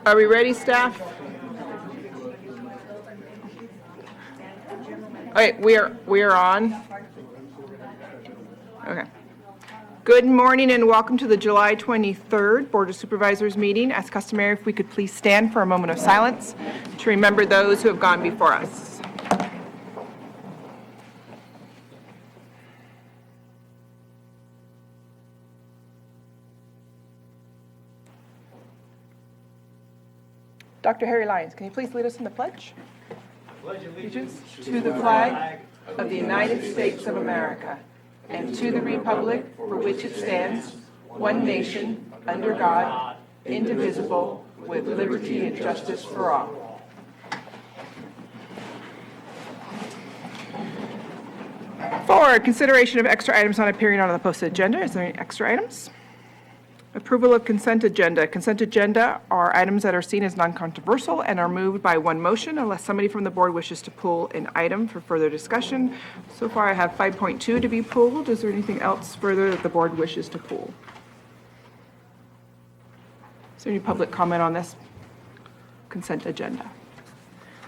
Are we ready, staff? All right, we are on. Okay. Good morning and welcome to the July 23rd Board of Supervisors meeting. As customary, if we could please stand for a moment of silence to remember those who have gone before us. Dr. Harry Lyons, can you please lead us in the pledge? Pledge allegiance to the flag of the United States of America and to the republic for which it stands, one nation, under God, indivisible, with liberty and justice for all. For consideration of extra items not appearing on the posted agenda, is there any extra items? Approval of consent agenda. Consent agenda are items that are seen as non-controversial and are moved by one motion unless somebody from the board wishes to pull an item for further discussion. So far I have 5.2 to be pulled. Is there anything else further that the board wishes to pull? Is there any public comment on this consent agenda?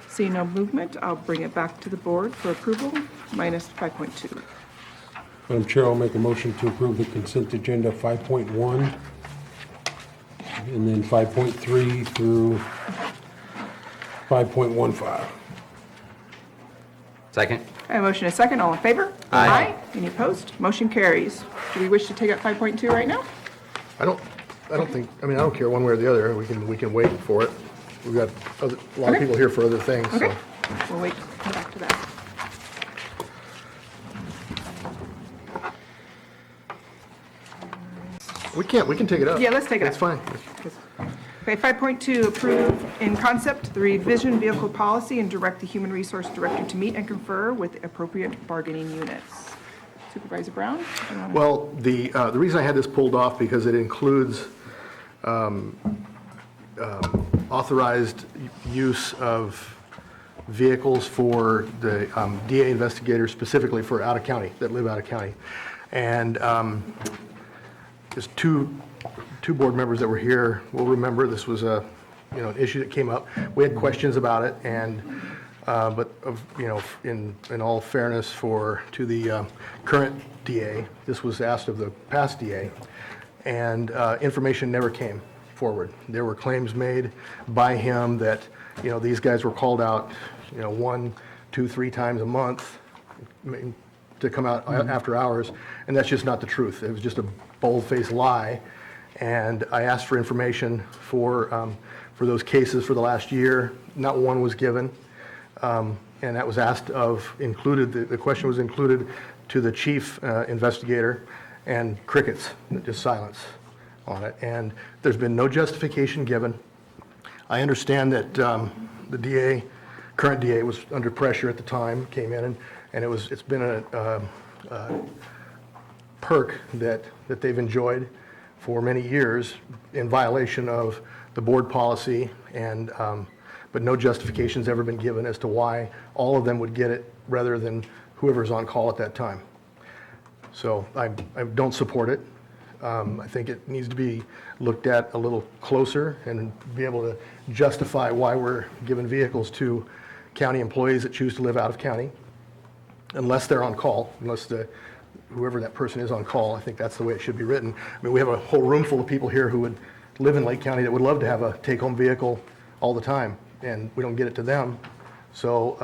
Seeing no movement, I'll bring it back to the board for approval, minus 5.2. Madam Chair, I'll make a motion to approve the consent agenda 5.1 and then 5.3 through 5.15. Second. I have a motion and a second. All in favor? Aye. Any opposed? Motion carries. Do we wish to take up 5.2 right now? I don't think, I mean, I don't care one way or the other. We can wait for it. We've got a lot of people here for other things, so. Okay. We'll wait, come back to that. We can take it up. Yeah, let's take it up. That's fine. Okay, 5.2, approve in concept the revision vehicle policy and direct the human resource director to meet and confer with appropriate bargaining units. Supervisor Brown? Do you wanna- Well, the reason I had this pulled off because it includes authorized use of vehicles for the DA investigators, specifically for out of county, that live out of county. And there's two board members that were here will remember this was an issue that came up. We had questions about it, and but in all fairness to the current DA, this was asked of the past DA, and information never came forward. There were claims made by him that these guys were called out 1, 2, 3 times a month to come out after hours, and that's just not the truth. It was just a bold-faced lie, and I asked for information for those cases for the last year. Not one was given, and that was asked the question was included to the chief investigator, and crickets, just silence on it, and there's been no justification given. I understand that the current DA was under pressure at the time, came in, and it's been a perk that they've enjoyed for many years in violation of the board policy, and but no justification's ever been given as to why all of them would get it rather than whoever's on call at that time. So I don't support it. I think it needs to be looked at a little closer and be able to justify why we're giving vehicles to county employees that choose to live out of county, unless they're on call, whoever that person is on call. I think that's the way it should be written. I mean, we have a whole room full of people here who would live in Lake County that would love to have a take-home vehicle all the time, and we don't get it to them. So,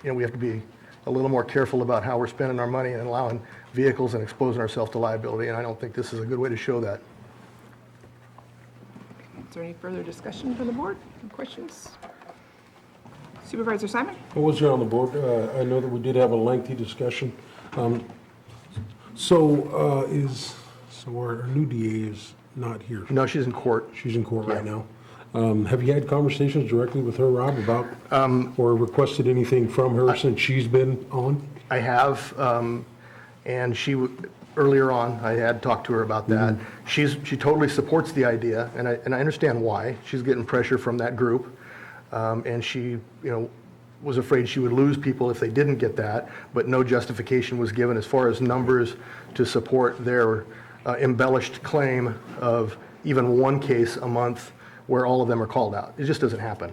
we have to be a little more careful about how we're spending our money and allowing vehicles and exposing ourselves to liability, and I don't think this is a good way to show that. Is there any further discussion from the board? Any questions? Supervisor Simon? I was here on the board. I know that we did have a lengthy discussion. So our new DA is not here. No, she's in court. She's in court right now. Have you had conversations directly with her, Rob, about or requested anything from her since she's been on? I have, and earlier on, I had talked to her about that. She totally supports the idea, and I understand why. She's getting pressure from that group, and she, was afraid she would lose people if they didn't get that, but no justification was given as far as numbers to support their embellished claim of even one case a month where all of them are called out. It just doesn't happen.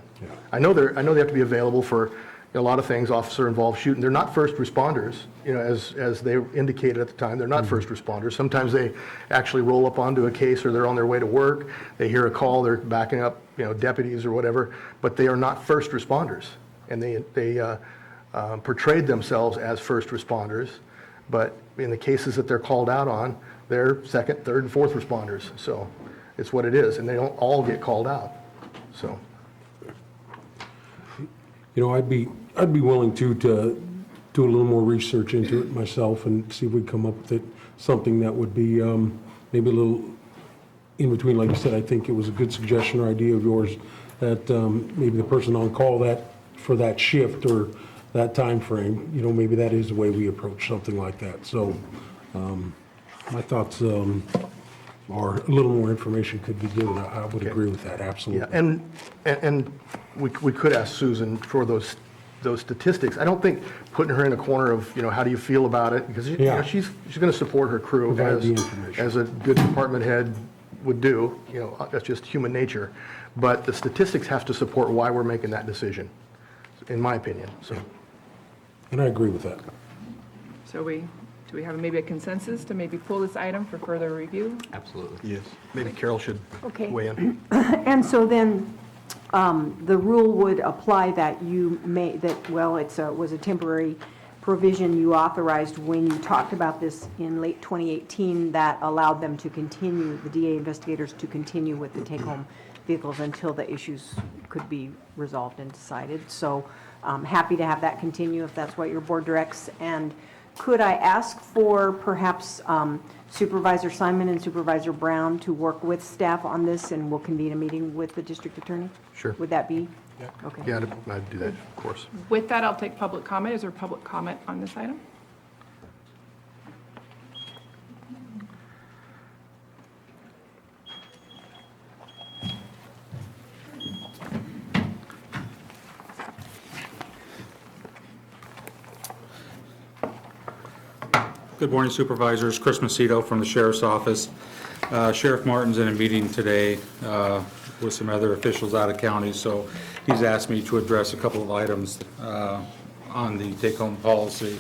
I know they have to be available for a lot of things, officer-involved shooting. They're not first responders, as they indicated at the time. They're not first responders. Sometimes they actually roll up onto a case, or they're on their way to work. They hear a call, they're backing up, deputies or whatever, but they are not first responders. And they portrayed themselves as first responders, but in the cases that they're called out on, they're second, third, and fourth responders. So it's what it is, and they don't all get called out. So, I'd be willing to do a little more research into it myself and see if we come up with something that would be maybe a little in between. Like you said, I think it was a good suggestion or idea of yours that maybe the person on call for that shift or that time frame, maybe that is the way we approach something like that. So my thoughts are a little more information could be given. I would agree with that, absolutely. yeah, and we could ask Susan for those statistics. I don't think putting her in a corner of, how do you feel about it? Because she's going to support her crew Provide the information. as a good department head would do. That's just human nature. But the statistics have to support why we're making that decision, in my opinion. So, And I agree with that. So do we have maybe a consensus to maybe pull this item for further review? Absolutely. yes, maybe Carol should Okay. weigh in. And so then, the rule would apply that it was a temporary provision you authorized when you talked about this in late 2018 that allowed them to continue, the DA investigators to continue with the take-home vehicles until the issues could be resolved and decided. So happy to have that continue if that's what your board directs. And could I ask for perhaps Supervisor Simon and Supervisor Brown to work with staff on this, and we'll convene a meeting with the district attorney? Sure. Would that be? Okay. Yeah, I'd do that, of course. With that, I'll take public comment. Is there public comment on this item? Good morning, Supervisors. Chris Macedo from the Sheriff's Office. Sheriff Martin's in a meeting today with some other officials out of county, so he's asked me to address a couple of items on the take-home policy.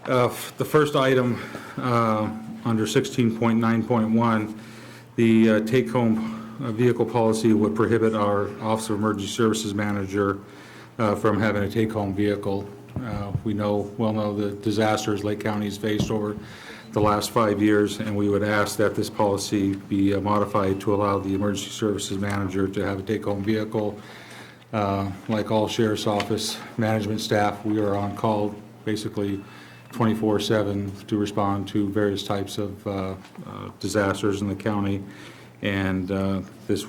The first item under 16.9.1, the take-home vehicle policy would prohibit our Office of Emergency Services Manager from having a take-home vehicle. We well know the disasters Lake County has faced over the last 5 years, and we would ask that this policy be modified to allow the Emergency Services Manager to have a take-home vehicle. Like all Sheriff's Office management staff, we are on call basically 24/7 to respond to various types of disasters in the county, and this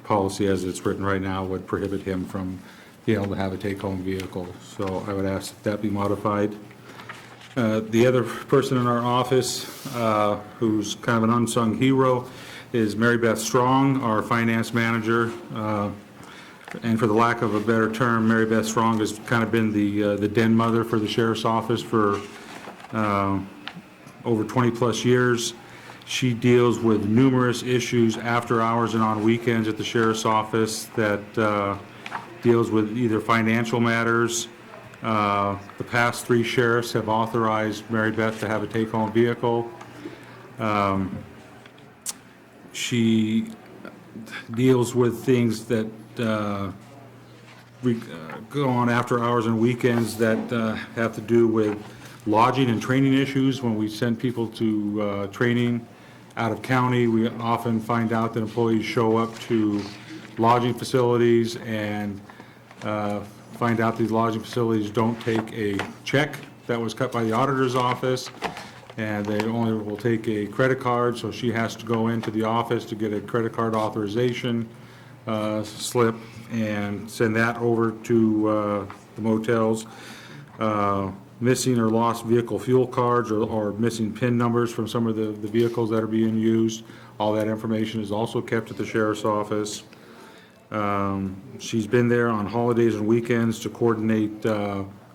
policy as it's written right now would prohibit him from being able to have a take-home vehicle. So I would ask that be modified. The other person in our office who's kind of an unsung hero is Mary Beth Strong, our finance manager. And for the lack of a better term, Mary Beth Strong has kind of been the den mother for the Sheriff's Office for over 20-plus years. She deals with numerous issues after hours and on weekends at the Sheriff's Office that deals with either financial matters. The past 3 sheriffs have authorized Mary Beth to have a take-home vehicle. She deals with things that go on after hours and weekends that have to do with lodging and training issues. When we send people to training out of county, we often find out that employees show up to lodging facilities and find out these lodging facilities don't take a check that was cut by the auditor's office, and they only will take a credit card, so she has to go into the office to get a credit card authorization slip and send that over to the motels. Missing or lost vehicle fuel cards or missing PIN numbers from some of the vehicles that are being used. All that information is also kept at the Sheriff's Office. She's been there on holidays and weekends to coordinate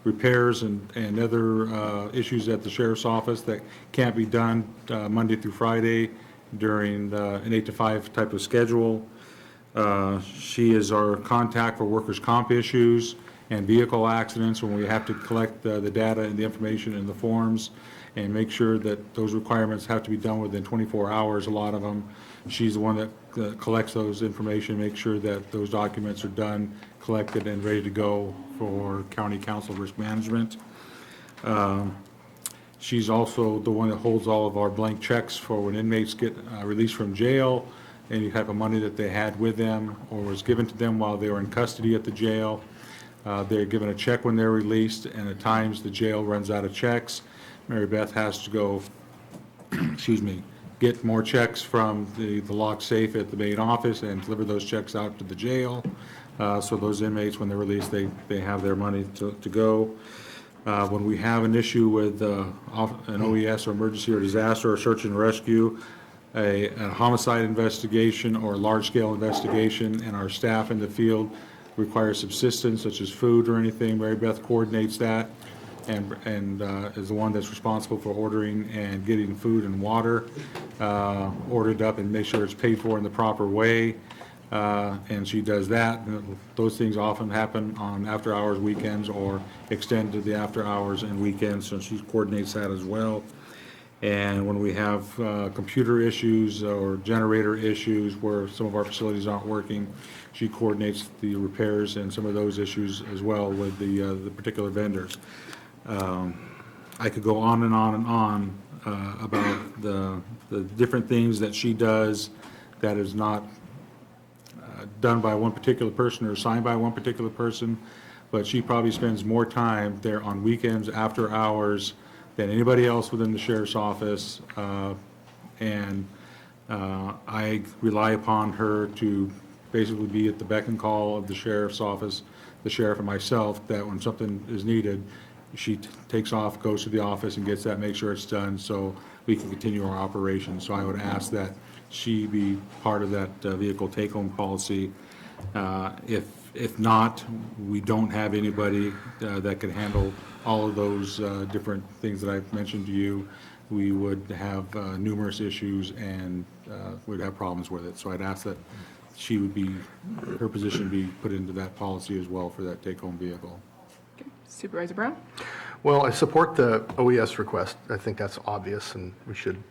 repairs and other issues at the Sheriff's Office that can't be done Monday through Friday during an 8 to 5 type of schedule. She is our contact for workers' comp issues and vehicle accidents when we have to collect the data and the information in the forms and make sure that those requirements have to be done within 24 hours, a lot of them. She's the one that collects those information, makes sure that those documents are done, collected, and ready to go for County Council Risk Management. She's also the one that holds all of our blank checks for when inmates get released from jail, any type of money that they had with them or was given to them while they were in custody at the jail. They're given a check when they're released, and at times the jail runs out of checks. Mary Beth has to go, excuse me, get more checks from the locked safe at the main office and deliver those checks out to the jail. So those inmates, when they're released, they have their money to go. When we have an issue with an OES or emergency or disaster or search and rescue, a homicide investigation or a large-scale investigation, and our staff in the field requires subsistence such as food or anything, Mary Beth coordinates that and is the one that's responsible for ordering and getting food and water ordered up and make sure it's paid for in the proper way. And she does that. Those things often happen on after hours, weekends, or extend to the after hours and weekends, so she coordinates that as well. And when we have computer issues or generator issues where some of our facilities aren't working, she coordinates the repairs and some of those issues as well with the particular vendors. I could go on and on and on about the different things that she does that is not done by one particular person or assigned by one particular person, but she probably spends more time there on weekends, after hours, than anybody else within the sheriff's office. And I rely upon her to basically be at the beck and call of the sheriff's office, the sheriff and myself, that when something is needed, she takes off, goes to the office and gets that, make sure it's done so we can continue our operations. So I would ask that she be part of that vehicle take-home policy. If not, we don't have anybody that can handle all of those different things that I've mentioned to you. We would have numerous issues and we'd have problems with it. So I'd ask that she would be, her position be put into that policy as well for that take-home vehicle. Okay. Supervisor Brown? Well, I support the OES request. I think that's obvious, and we should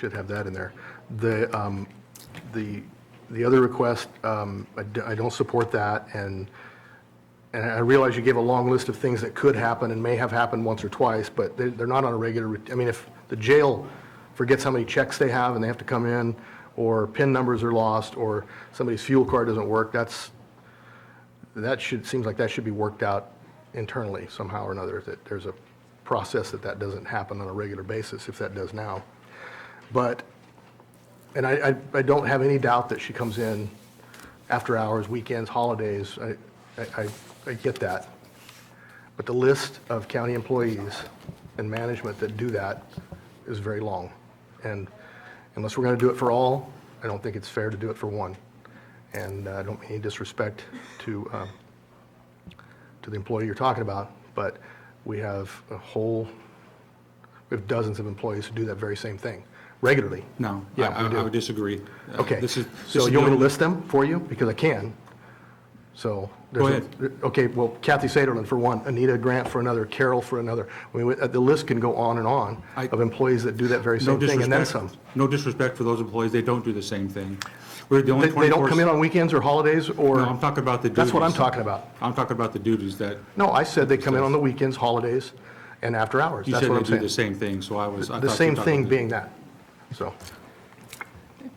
have that in there. The other request, I don't support that, and I realize you gave a long list of things that could happen and may have happened once or twice, but they're not on a regular, I mean, if the jail forgets how many checks they have and they have to come in, or PIN numbers are lost, or somebody's fuel card doesn't work, seems like that should be worked out internally somehow or another, that there's a process that doesn't happen on a regular basis, if that does now. But, and I don't have any doubt that she comes in after hours, weekends, holidays. I get that. But the list of county employees and management that do that is very long. And unless we're going to do it for all, I don't think it's fair to do it for one. And I don't mean any disrespect to the employee you're talking about, but we have dozens of employees who do that very same thing regularly. No, Yeah, I we do. would disagree. Okay, This is so you want me to list them for you? Because I can. So. Go there's okay, well, Kathy Saderlin for one, Anita Grant for another, Carol for another. I mean, the list can go on and on of employees that do that very same thing, and then some. No disrespect for those employees, they don't do the same thing. We're the only They don't 24 come in on weekends or holidays, or? No, I'm talking about the duties. That's what I'm talking about. I'm talking about the duties that, No, I said they come in on the weekends, holidays, and after hours. you That's said what they I'm do the saying. same thing, so I thought The you same were thing talking- being that, so.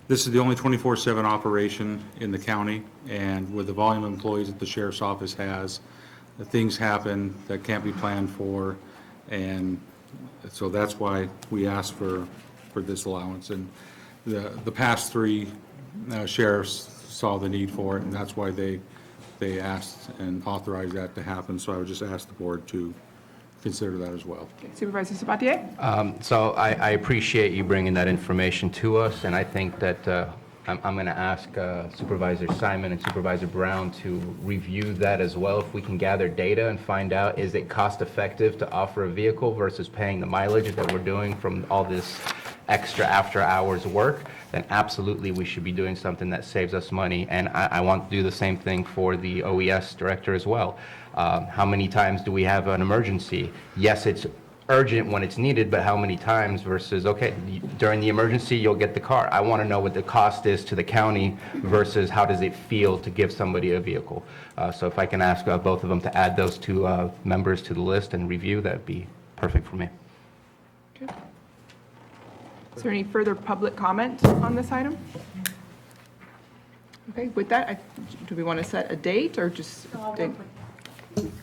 This is the only 24/7 operation in the county, and with the volume of employees that the sheriff's office has, things happen that can't be planned for, and so that's why we asked for this allowance. And the past three sheriffs saw the need for it, and that's why they asked and authorized that to happen. So I would just ask the board to consider that as well. Okay. Supervisor Sabatier? So I appreciate you bringing that information to us, and I think that I'm going to ask Supervisor Simon and Supervisor Brown to review that as well. If we can gather data and find out, is it cost effective to offer a vehicle versus paying the mileage that we're doing from all this extra after hours work? then absolutely we should be doing something that saves us money. And I want to do the same thing for the OES director as well. How many times do we have an emergency? Yes, it's urgent when it's needed, but how many times versus, okay, during the emergency, you'll get the car. I want to know what the cost is to the county versus how does it feel to give somebody a vehicle. So if I can ask both of them to add those two members to the list and review, that'd be perfect for me. Okay. Is there any further public comment on this item? Okay, with that, do we want to set a date or just?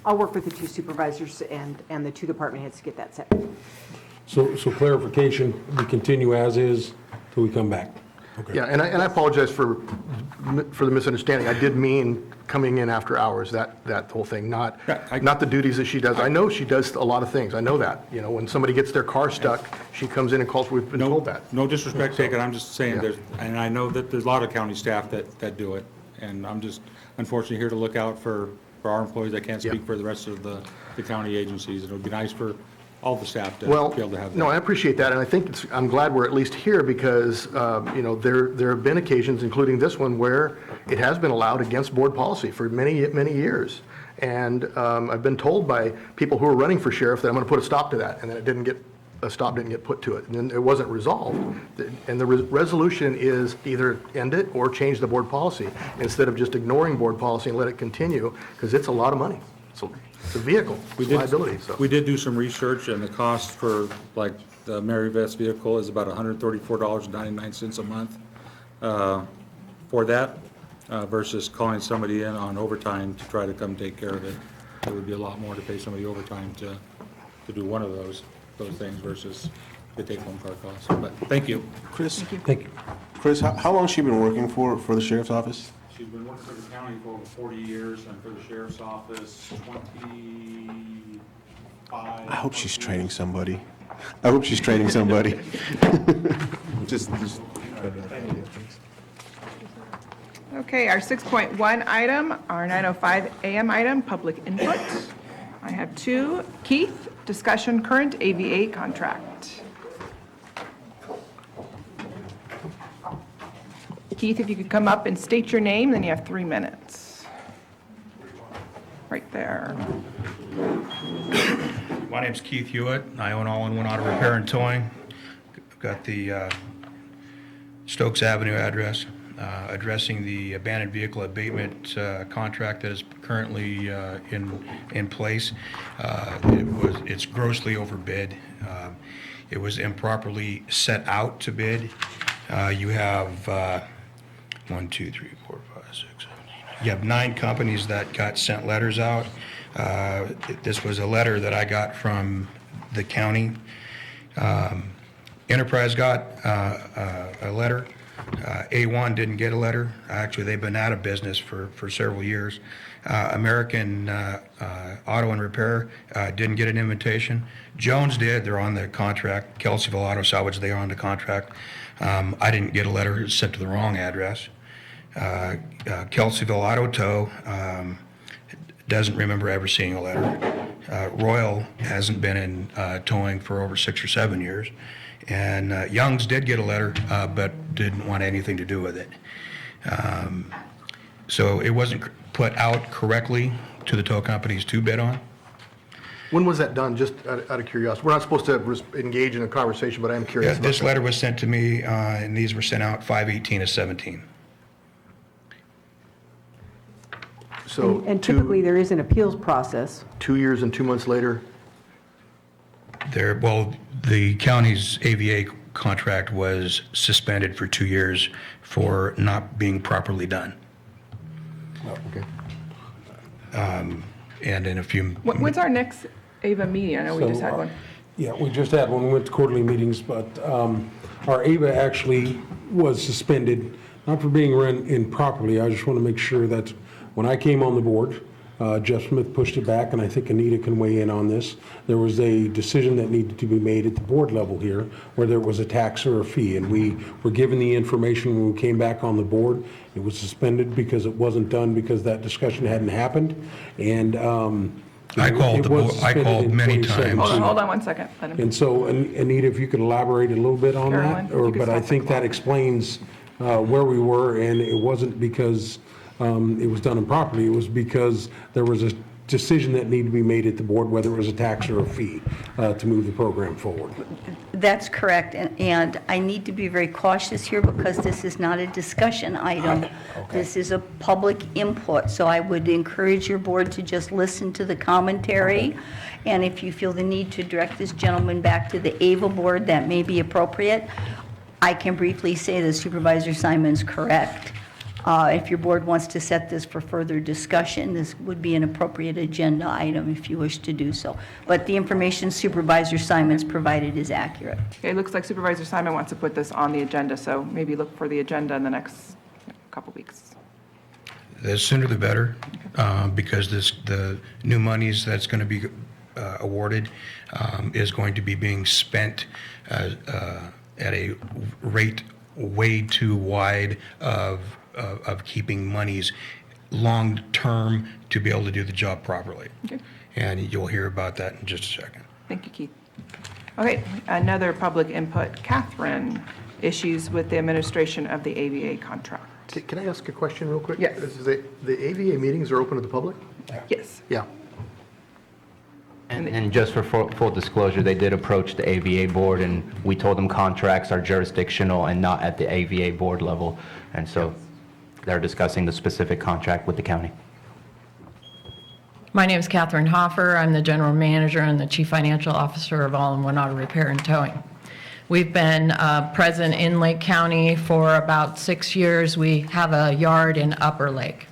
I'll work with the two supervisors and the two department heads to get that set. So clarification, we continue as is till we come back. Okay. Yeah, and I apologize for the misunderstanding. I did mean coming in after hours, that whole thing, not the duties that she does. I know she does a lot of things. I know that. You know, when somebody gets their car stuck, she comes in and calls. We've been told that. No disrespect taken, I'm just saying, Yeah. and I know that there's a lot of county staff that do it, and I'm just unfortunately here to look out for our employees. I can't speak Yeah. for the rest of the county agencies. It would be nice for all the staff to Well, be able to have that. no, I appreciate that, and I think I'm glad we're at least here because, you know, there have been occasions, including this one, where it has been allowed against board policy for many, many years. And I've been told by people who are running for sheriff that I'm going to put a stop to that, and then a stop didn't get put to it, and then it wasn't resolved. And the resolution is either end it or change the board policy, instead of just ignoring board policy and let it continue, because it's a lot of money. So it's a vehicle, it's liability, so. We did do some research, and the cost for, like, the Mary Beth's vehicle is about $134.99 a month for that, versus calling somebody in on overtime to try to come take care of it. It would be a lot more to pay somebody overtime to do one of those things versus the take-home car cost. But thank you. Chris, Thank you. Chris, how long has she been working for the sheriff's office? She's been working for the county for over 40 years, and for the sheriff's office, 25. I hope she's training somebody. I hope she's training somebody. Just Okay, our 6.1 item, our 9:05 a.m. item, public input. I have two. Keith, discussion current AVA contract. Keith, if you could come up and state your name, then you have 3 minutes. Right there. My name's Keith Hewitt. I own All-in-One Auto Repair and Towing. I've got the Stokes Avenue address, addressing the abandoned vehicle abatement contract that is currently in place. It's grossly overbid. It was improperly set out to bid. You have 1, 2, 3, 4, 5, 6, 7, 8. You have 9 companies that got sent letters out. This was a letter that I got from the county. Enterprise got a letter. A1 didn't get a letter. Actually, they've been out of business for several years. American Auto and Repair didn't get an invitation. Jones did. They're on the contract. Kelseyville Auto Salvage, they are on the contract. I didn't get a letter. It was sent to the wrong address. Kelseyville Auto Tow doesn't remember ever seeing a letter. Royal hasn't been in towing for over 6 or 7 years. And Young's did get a letter, but didn't want anything to do with it. So it wasn't put out correctly to the tow companies to bid on. When was that done, just out of curiosity? We're not supposed to engage in a conversation, but I am curious about This that. letter was sent to me, and these were sent out 5/18/17. So And typically, there is an appeals process. 2 years and 2 months later, Well, the county's AVA contract was suspended for 2 years for not being properly done. okay. And in a few, When's our next AVA meeting? I know we just had one. Yeah, we just had one. We went to quarterly meetings, but our AVA actually was suspended, not for being run improperly. I just want to make sure that when I came on the board, Jeff Smith pushed it back, and I think Anita can weigh in on this. There was a decision that needed to be made at the board level here, whether it was a tax or a fee, and we were given the information when we came back on the board. It was suspended because it wasn't done because that discussion hadn't happened, and I called It was suspended in many 2017. times. Hold on 1 second. Let him. And so, Anita, if you could elaborate a little bit on Carolyn, that, if you could but I stop the think that clock. explains where we were, and it wasn't because it was done improperly, it was because there was a decision that needed to be made at the board, whether it was a tax or a fee, to move the program forward. That's correct, and I need to be very cautious here because this is not a discussion item. This is a public input, so I would encourage your board to just listen to the commentary. And if you feel the need to direct this gentleman back to the AVA board, that may be appropriate. I can briefly say that Supervisor Simon's correct. If your board wants to set this for further discussion, this would be an appropriate agenda item if you wish to do so. But the information Supervisor Simon's provided is accurate. Okay, it looks like Supervisor Simon wants to put this on the agenda, so maybe look for the agenda in the next couple weeks. The sooner the better, because the new monies that's going to be awarded is going to be being spent at a rate way too wide of keeping monies long-term to be able to do the job properly. Okay. And you'll hear about that in just a second. Thank you, Keith. Okay, another public input. Catherine, issues with the administration of the AVA contract. Can I ask a question real quick? Yes. The AVA meetings are open to the public? Yes. Yeah. And just for full disclosure, they did approach the AVA board, and we told them contracts are jurisdictional and not at the AVA board level. And so they're discussing the specific contract with the county. My name is Catherine Hoffer. I'm the General Manager and the Chief Financial Officer of All-in-One Auto Repair and Towing. We've been present in Lake County for about 6 years. We have a yard in Upper Lake.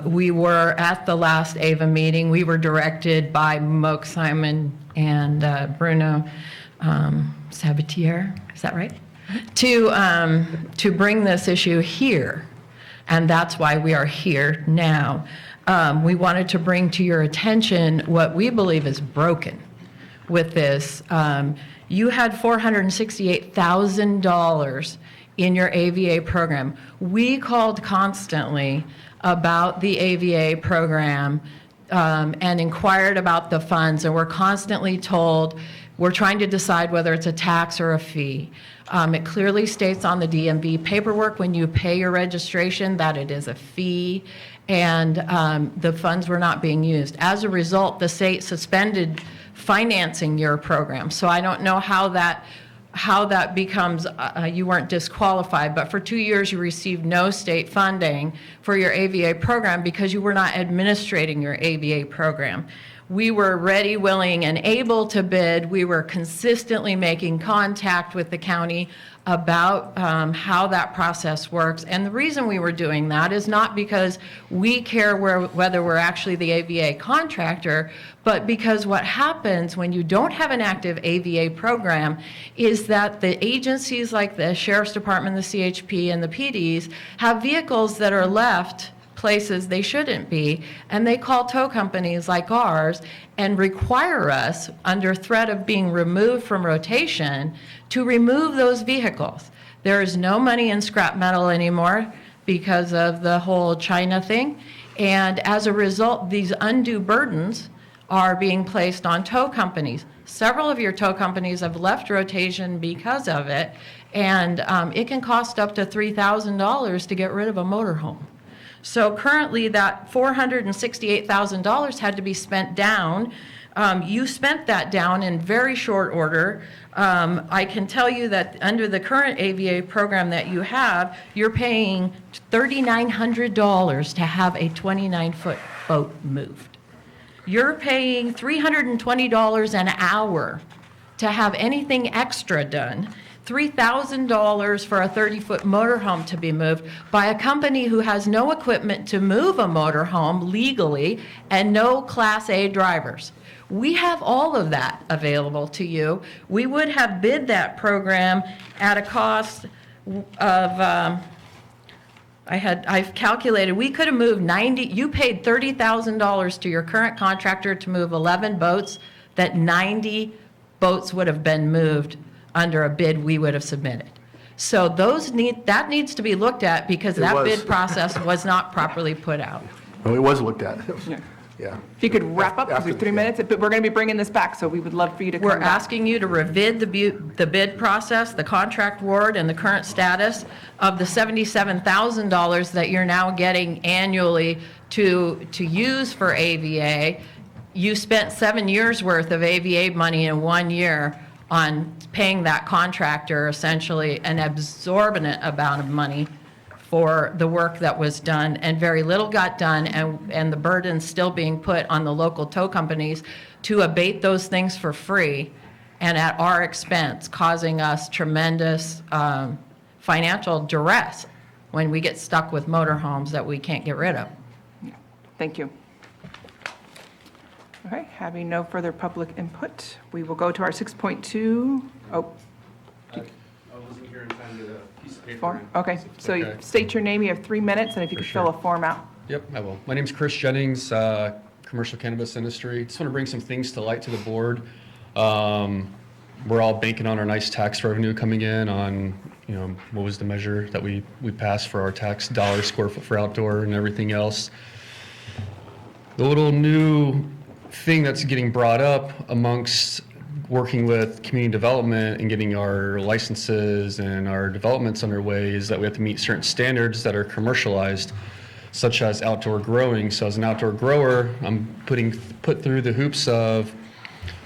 We were at the last AVA meeting. We were directed by Moke Simon and Bruno Sabatier, is that right? To bring this issue here, and that's why we are here now. We wanted to bring to your attention what we believe is broken with this. You had $468,000 in your AVA program. We called constantly about the AVA program and inquired about the funds, and we're constantly told we're trying to decide whether it's a tax or a fee. It clearly states on the DMV paperwork when you pay your registration that it is a fee, and the funds were not being used. As a result, the state suspended financing your program. So I don't know how that becomes, you weren't disqualified, but for 2 years you received no state funding for your AVA program because you were not administrating your AVA program. We were ready, willing, and able to bid. We were consistently making contact with the county about how that process works. And the reason we were doing that is not because we care whether we're actually the AVA contractor, but because what happens when you don't have an active AVA program is that the agencies like the Sheriff's Department, the CHP, and the PDs have vehicles that are left places they shouldn't be, and they call tow companies like ours and require us, under threat of being removed from rotation, to remove those vehicles. There is no money in scrap metal anymore because of the whole China thing, and as a result, these undue burdens are being placed on tow companies. Several of your tow companies have left rotation because of it, and it can cost up to $3,000 to get rid of a motorhome. So currently, that $468,000 had to be spent down. You spent that down in very short order. I can tell you that under the current AVA program that you have, you're paying $3,900 to have a 29-foot boat moved. You're paying $320 an hour to have anything extra done. $3,000 for a 30-foot motorhome to be moved by a company who has no equipment to move a motorhome legally and no Class A drivers. We have all of that available to you. We would have bid that program at a cost of, I've calculated, we could have moved 90, you paid $30,000 to your current contractor to move 11 boats, that 90 boats would have been moved under a bid we would have submitted. So that needs to be looked at because that bid process was not properly put out. Well, it was looked at. Yeah. If you could wrap up, because After- there's 3 yeah. minutes, but we're going to be bringing this back, so we would love for you to come We're back. asking you to revid the bid process, the contract award, and the current status of the $77,000 that you're now getting annually to use for AVA. You spent 7 years' worth of AVA money in 1 year on paying that contractor essentially an exorbitant amount of money for the work that was done, and very little got done, and the burden still being put on the local tow companies to abate those things for free and at our expense, causing us tremendous financial duress when we get stuck with motorhomes that we can't get rid of. Thank you. Okay, having no further public input, we will go to our 6.2. Oh, I wasn't here in time to get a piece of paper. form? Okay, so you Okay. state your name, you have 3 minutes, and if you could fill a form out. Yep, I will. My name's Chris Jennings, commercial cannabis industry. Just want to bring some things to light to the board. We're all banking on our nice tax revenue coming in on, what was the measure that we passed for our tax dollar square foot for outdoor and everything else. The little new thing that's getting brought up amongst working with community development and getting our licenses and our developments underway is that we have to meet certain standards that are commercialized, such as outdoor growing. So as an outdoor grower, I'm put through the hoops of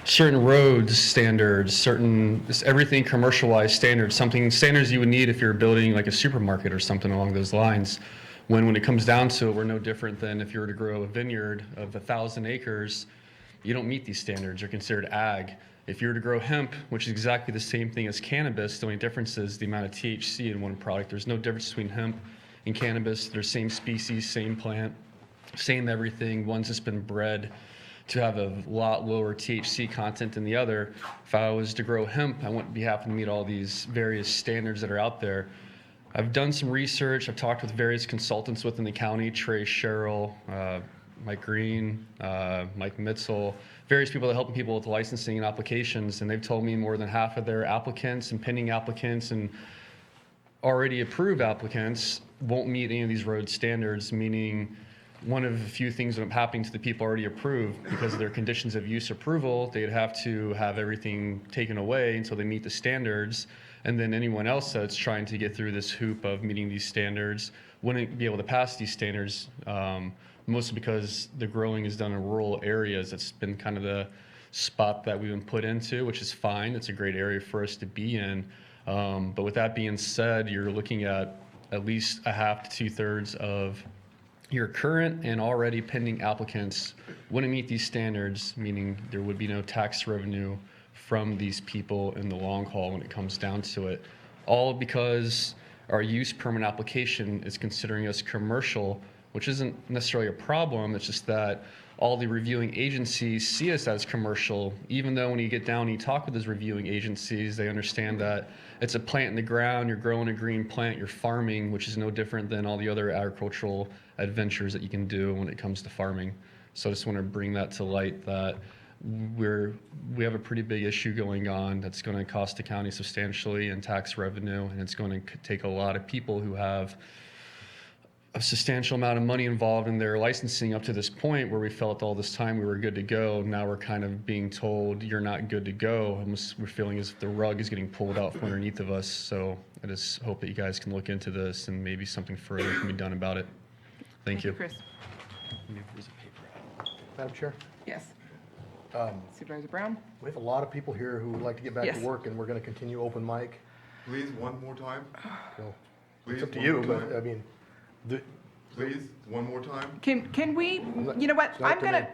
certain roads standards, just everything commercialized standards, standards you would need if you're building like a supermarket or something along those lines. When it comes down to it, we're no different than if you were to grow a vineyard of 1,000 acres, you don't meet these standards. You're considered ag. If you were to grow hemp, which is exactly the same thing as cannabis, the only difference is the amount of THC in one product. There's no difference between hemp and cannabis. They're same species, same plant, same everything. One's just been bred to have a lot lower THC content than the other. If I was to grow hemp, I wouldn't be having to meet all these various standards that are out there. I've done some research. I've talked with various consultants within the county, Trey Sherrill, Mike Green, Mike Mitzel, various people that help people with licensing and applications, and they've told me more than half of their applicants and pending applicants and already approved applicants won't meet any of these road standards, meaning one of the few things that are happening to the people already approved because of their conditions of use approval, they'd have to have everything taken away until they meet the standards. And then anyone else that's trying to get through this hoop of meeting these standards wouldn't be able to pass these standards, mostly because the growing is done in rural areas. That's been kind of the spot that we've been put into, which is fine. It's a great area for us to be in. But with that being said, you're looking at least a half to 2/3 of your current and already pending applicants wouldn't meet these standards, meaning there would be no tax revenue from these people in the long haul when it comes down to it. All because our use permit application is considering us commercial, which isn't necessarily a problem. It's just that all the reviewing agencies see us as commercial, even though when you get down and you talk with those reviewing agencies, they understand that it's a plant in the ground, you're growing a green plant, you're farming, which is no different than all the other agricultural adventures that you can do when it comes to farming. So I just want to bring that to light, that we have a pretty big issue going on that's going to cost the county substantially in tax revenue, and it's going to take a lot of people who have a substantial amount of money involved in their licensing up to this point where we felt all this time we were good to go. Now we're kind of being told you're not good to go. Almost we're feeling as if the rug is getting pulled out from underneath of us. So I just hope that you guys can look into this and maybe something further can be done about it. Thank you. Chris. Madam Chair, Yes. Supervisor Brown? we have a lot of people here who would like to get back Yes. to work, and we're going to continue open mic. Please, one more time. So Please, it's up to one you, more but time. I mean, Please, one more time. Can we, you know what, It's not up to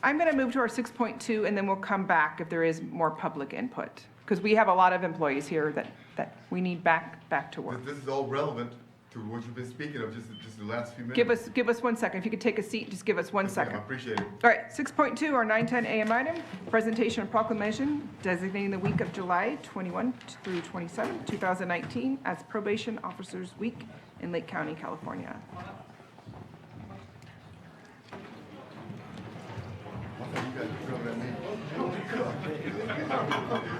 I'm gonna move to our 6.2, and then we'll come back if there is more public input. Because we have a lot of employees here that we need back to work. This is all relevant to what you've been speaking of just the last few minutes. Give us 1 second. If you could take a seat, just give us 1 I second. appreciate it. All right, 6.2, our 9:10 a.m. item, presentation and proclamation designating the week of July 21 through 27, 2019 as Probation Officers Week in Lake County, California.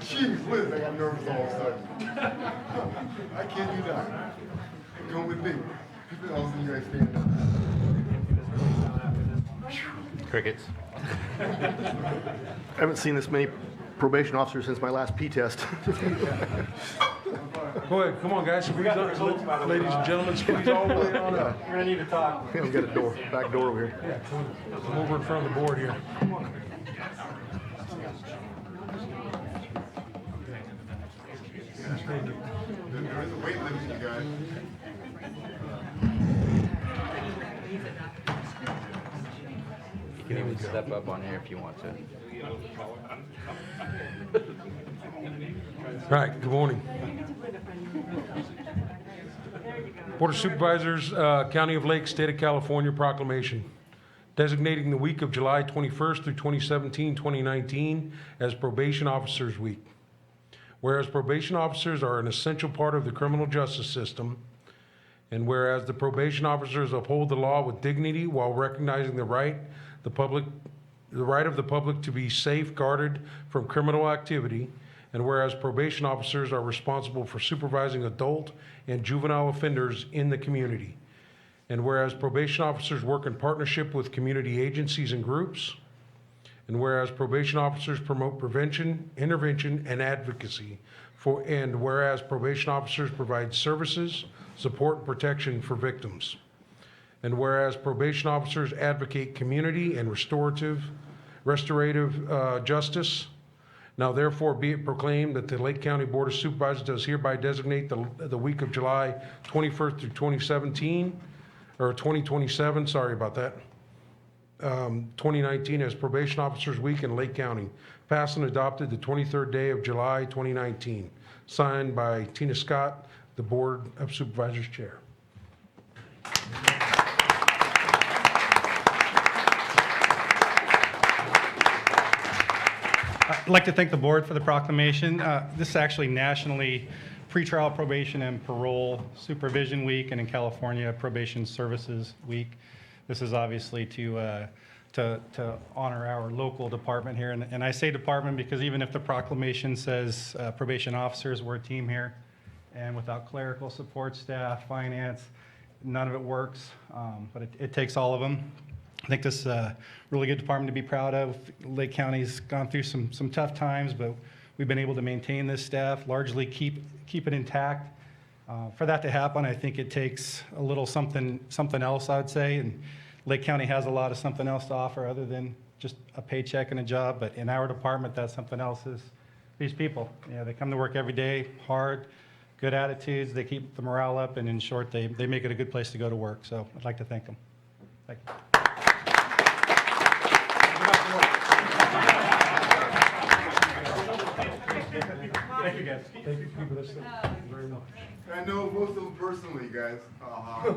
Jeez whiz, I got nervous all of a sudden. I kid you not. Come with me. I was in your stand up. Crickets. I haven't seen this many probation officers since my last P test. Go ahead, come on, guys. Squeeze up. Ladies and gentlemen, squeeze all the way on up. We're gonna need to talk. Yeah, we got a door, back door over here. Yeah, come over in front of the board here. There is a weight limit, you guys. You can even step up on here if you want to. All right, good morning. Board of Supervisors, County of Lake, State of California proclamation designating the week of July 21st through 2019 as Probation Officers Week. Whereas probation officers are an essential part of the criminal justice system, and whereas the probation officers uphold the law with dignity while recognizing the right of the public to be safeguarded from criminal activity, and whereas probation officers are responsible for supervising adult and juvenile offenders in the community, and whereas probation officers work in partnership with community agencies and groups, and whereas probation officers promote prevention, intervention, and advocacy and whereas probation officers provide services, support, and protection for victims, and whereas probation officers advocate community and restorative justice. Now therefore be it proclaimed that the Lake County Board of Supervisors does hereby designate the week of July 21st through 2027, sorry about that, 2019 as Probation Officers Week in Lake County, passed and adopted the 23rd day of July 2019, signed by Tina Scott, the Board of Supervisors Chair. I'd like to thank the board for the proclamation. This is actually nationally pretrial probation and parole supervision week, and in California, probation services week. This is obviously to honor our local department here. And I say department because even if the proclamation says probation officers, we're a team here. And without clerical support staff, finance, none of it works. But it takes all of them. I think this is a really good department to be proud of. Lake County's gone through some tough times, but we've been able to maintain this staff, largely keep it intact. For that to happen, I think it takes a little something else, I would say. And Lake County has a lot of something else to offer other than just a paycheck and a job. But in our department, that something else is these people. Yeah, they come to work every day, hard, good attitudes. They keep the morale up, and in short, they make it a good place to go to work. So I'd like to thank them. Thank you. Thank you, guys. Thank you for this. Thank you very much. I know most of them personally, guys. I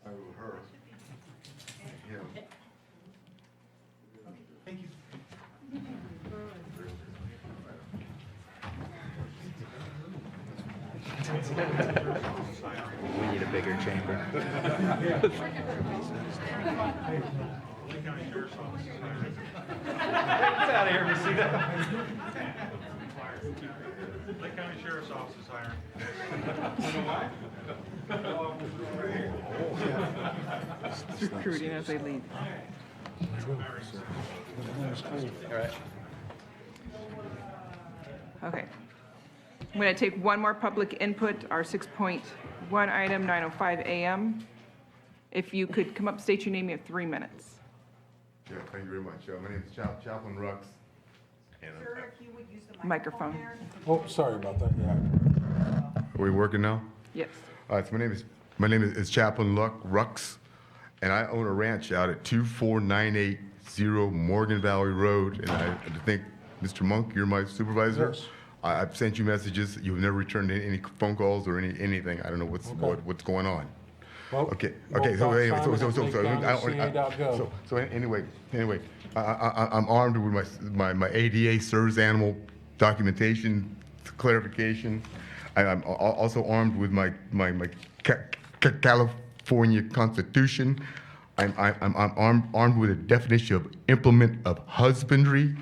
will hurt him. Thank you. We need a bigger chamber. Get out of here, you see that? Lake County Sheriff's Office is hiring. Recruiting as they leave. All right. Okay. I'm going to take one more public input, our 6.1 item, 9:05 a.m. If you could come up, state your name, you have 3 minutes. Yeah, thank you very much. My name is Chaplain Rux. And, Microphone. Oh, sorry about that, yeah. are we working now? Yes. All right, so my name is Chaplain Rux, and I own a ranch out at 24980 Morgan Valley Road. And I think, Mr. Monk, you're my supervisor. Yes. I've sent you messages. You've never returned any phone calls or anything. I don't know what's going on. Well, Okay. well, So anyway, Simon, anyway, I'm armed with my ADA service animal documentation clarification. I'm also armed with my California Constitution. I'm armed with a definition of implement of husbandry,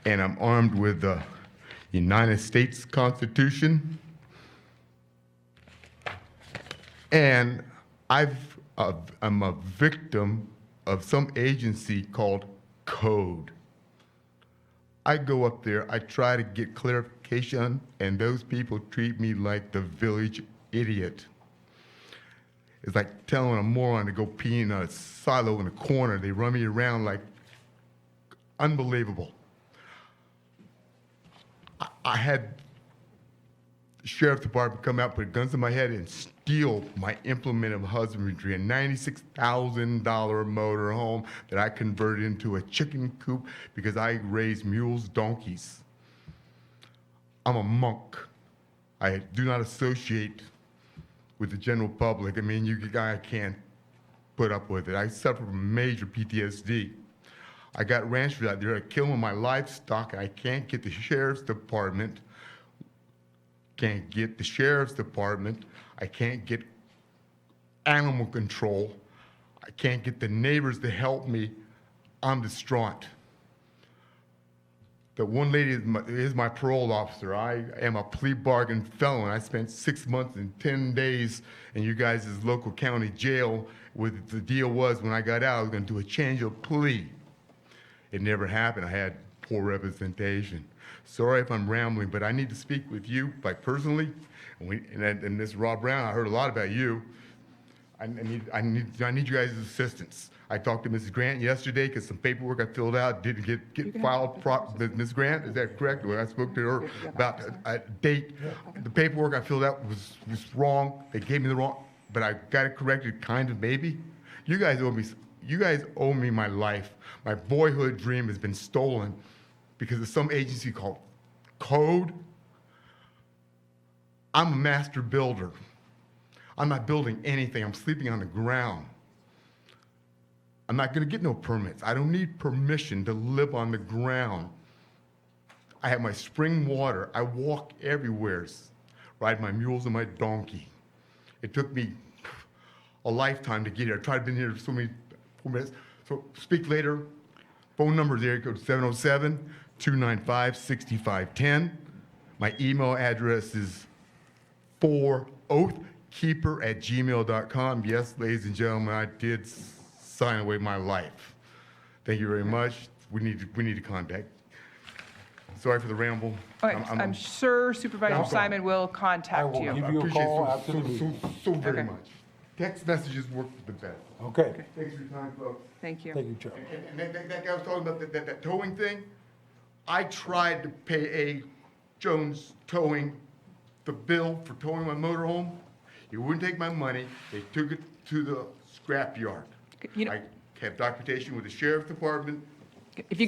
and I'm armed with the United States Constitution. And I'm a victim of some agency called Code. I go up there, I try to get clarification, and those people treat me like the village idiot. It's like telling a moron to go pee in a silo in a corner. They run me around like unbelievable. I had the sheriff's department come out, put guns to my head, and steal my implement of husbandry, a $96,000 motor home that I converted into a chicken coop because I raised mules, donkeys. I'm a monk. I do not associate with the general public. I mean, I can't put up with it. I suffer from major PTSD. I got ranchers out there killing my livestock, and I can't get the sheriff's department. I can't get animal control. I can't get the neighbors to help me. I'm distraught. The one lady is my parole officer. I am a plea bargain felon. I spent 6 months and 10 days in you guys' local county jail. With the deal was when I got out, I was going to do a change of plea. It never happened. I had poor representation. Sorry if I'm rambling, but I need to speak with you, like personally. And this Rob Brown, I heard a lot about you. I need you guys' assistance. I talked to Mrs. Grant yesterday because some paperwork I filled out didn't get filed. Ms. Grant, is that correct? When I spoke to her about a date, the paperwork I filled out was wrong. They gave me the wrong, but I got it corrected, kind of, maybe. You guys owe me my life. My boyhood dream has been stolen because of some agency called Code. I'm a master builder. I'm not building anything. I'm sleeping on the ground. I'm not going to get no permits. I don't need permission to live on the ground. I have my spring water. I walk everywhere, ride my mules and my donkey. It took me a lifetime to get here. I tried to be here so many 4 minutes. So speak later. Phone number is area code 707-295-6510. My email address is 4oathkeeper@gmail.com. Yes, ladies and gentlemen, I did sign away my life. Thank you very much. We need to contact. Sorry for the ramble. All right, I'm sure Supervisor Simon will contact you. I will give you a call after the meeting. So very much. Text messages work the best. Okay. Thanks for your time, folks. Thank you. Thank you, Chuck. And that guy was talking about that towing thing. I tried to pay A. Jones Towing the bill for towing my motorhome. He wouldn't take my money. They took it to the scrap yard. I have documentation with the sheriff's department. If you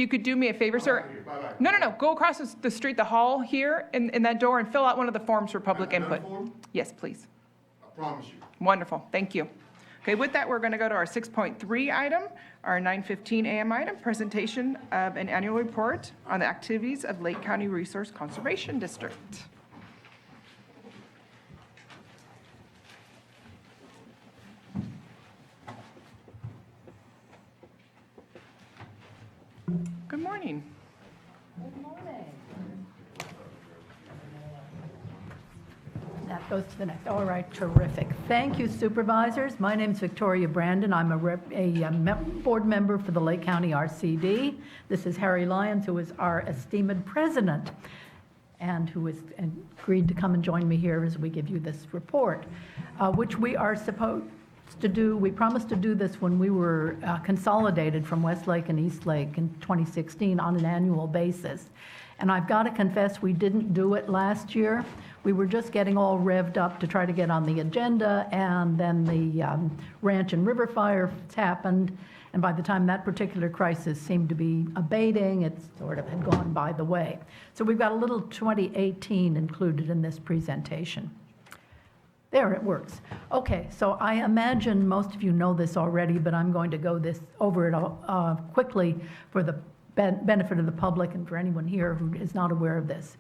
could do me a favor, sir. Bye-bye. No. Go across the street, the hall here, in that door, and fill out one of the forms for public Another input. form? Yes, please. I promise you. Wonderful. Thank you. Okay, with that, we're going to go to our 6.3 item, our 9:15 a.m. item, presentation of an annual report on the activities of Lake County Resource Conservation District. Good morning. That goes to the next. All right, terrific. Thank you, supervisors. My name's Victoria Brandon. I'm a board member for the Lake County RCD. This is Harry Lyons, who is our esteemed president, and who has agreed to come and join me here as we give you this report, which we are supposed to do. We promised to do this when we were consolidated from Westlake and Eastlake in 2016 on an annual basis. And I've got to confess, we didn't do it last year. We were just getting all revved up to try to get on the agenda, and then the ranch and river fires happened. And by the time that particular crisis seemed to be abating, it sort of had gone by the way. So we've got a little 2018 included in this presentation. There, it works. Okay, so I imagine most of you know this already, but I'm going to go over it quickly for the benefit of the public and for anyone here who is not aware of this.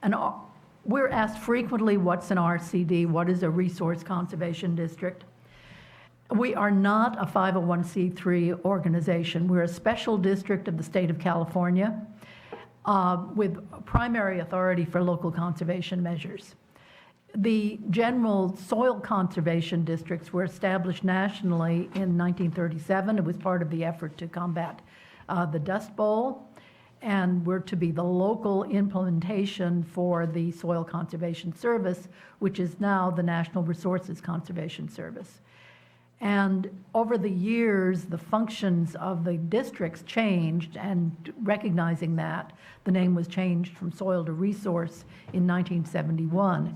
And we're asked frequently, what's an RCD? What is a resource conservation district? We are not a 501c3 organization. We're a special district of the state of California with primary authority for local conservation measures. The general soil conservation districts were established nationally in 1937. It was part of the effort to combat the Dust Bowl, and were to be the local implementation for the Soil Conservation Service, which is now the National Resources Conservation Service. And over the years, the functions of the districts changed, and recognizing that, the name was changed from soil to resource in 1971,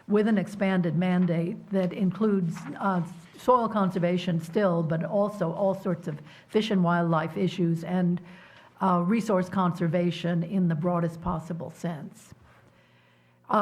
with an expanded mandate that includes soil conservation still, but also all sorts of fish and wildlife issues and resource conservation in the broadest possible sense.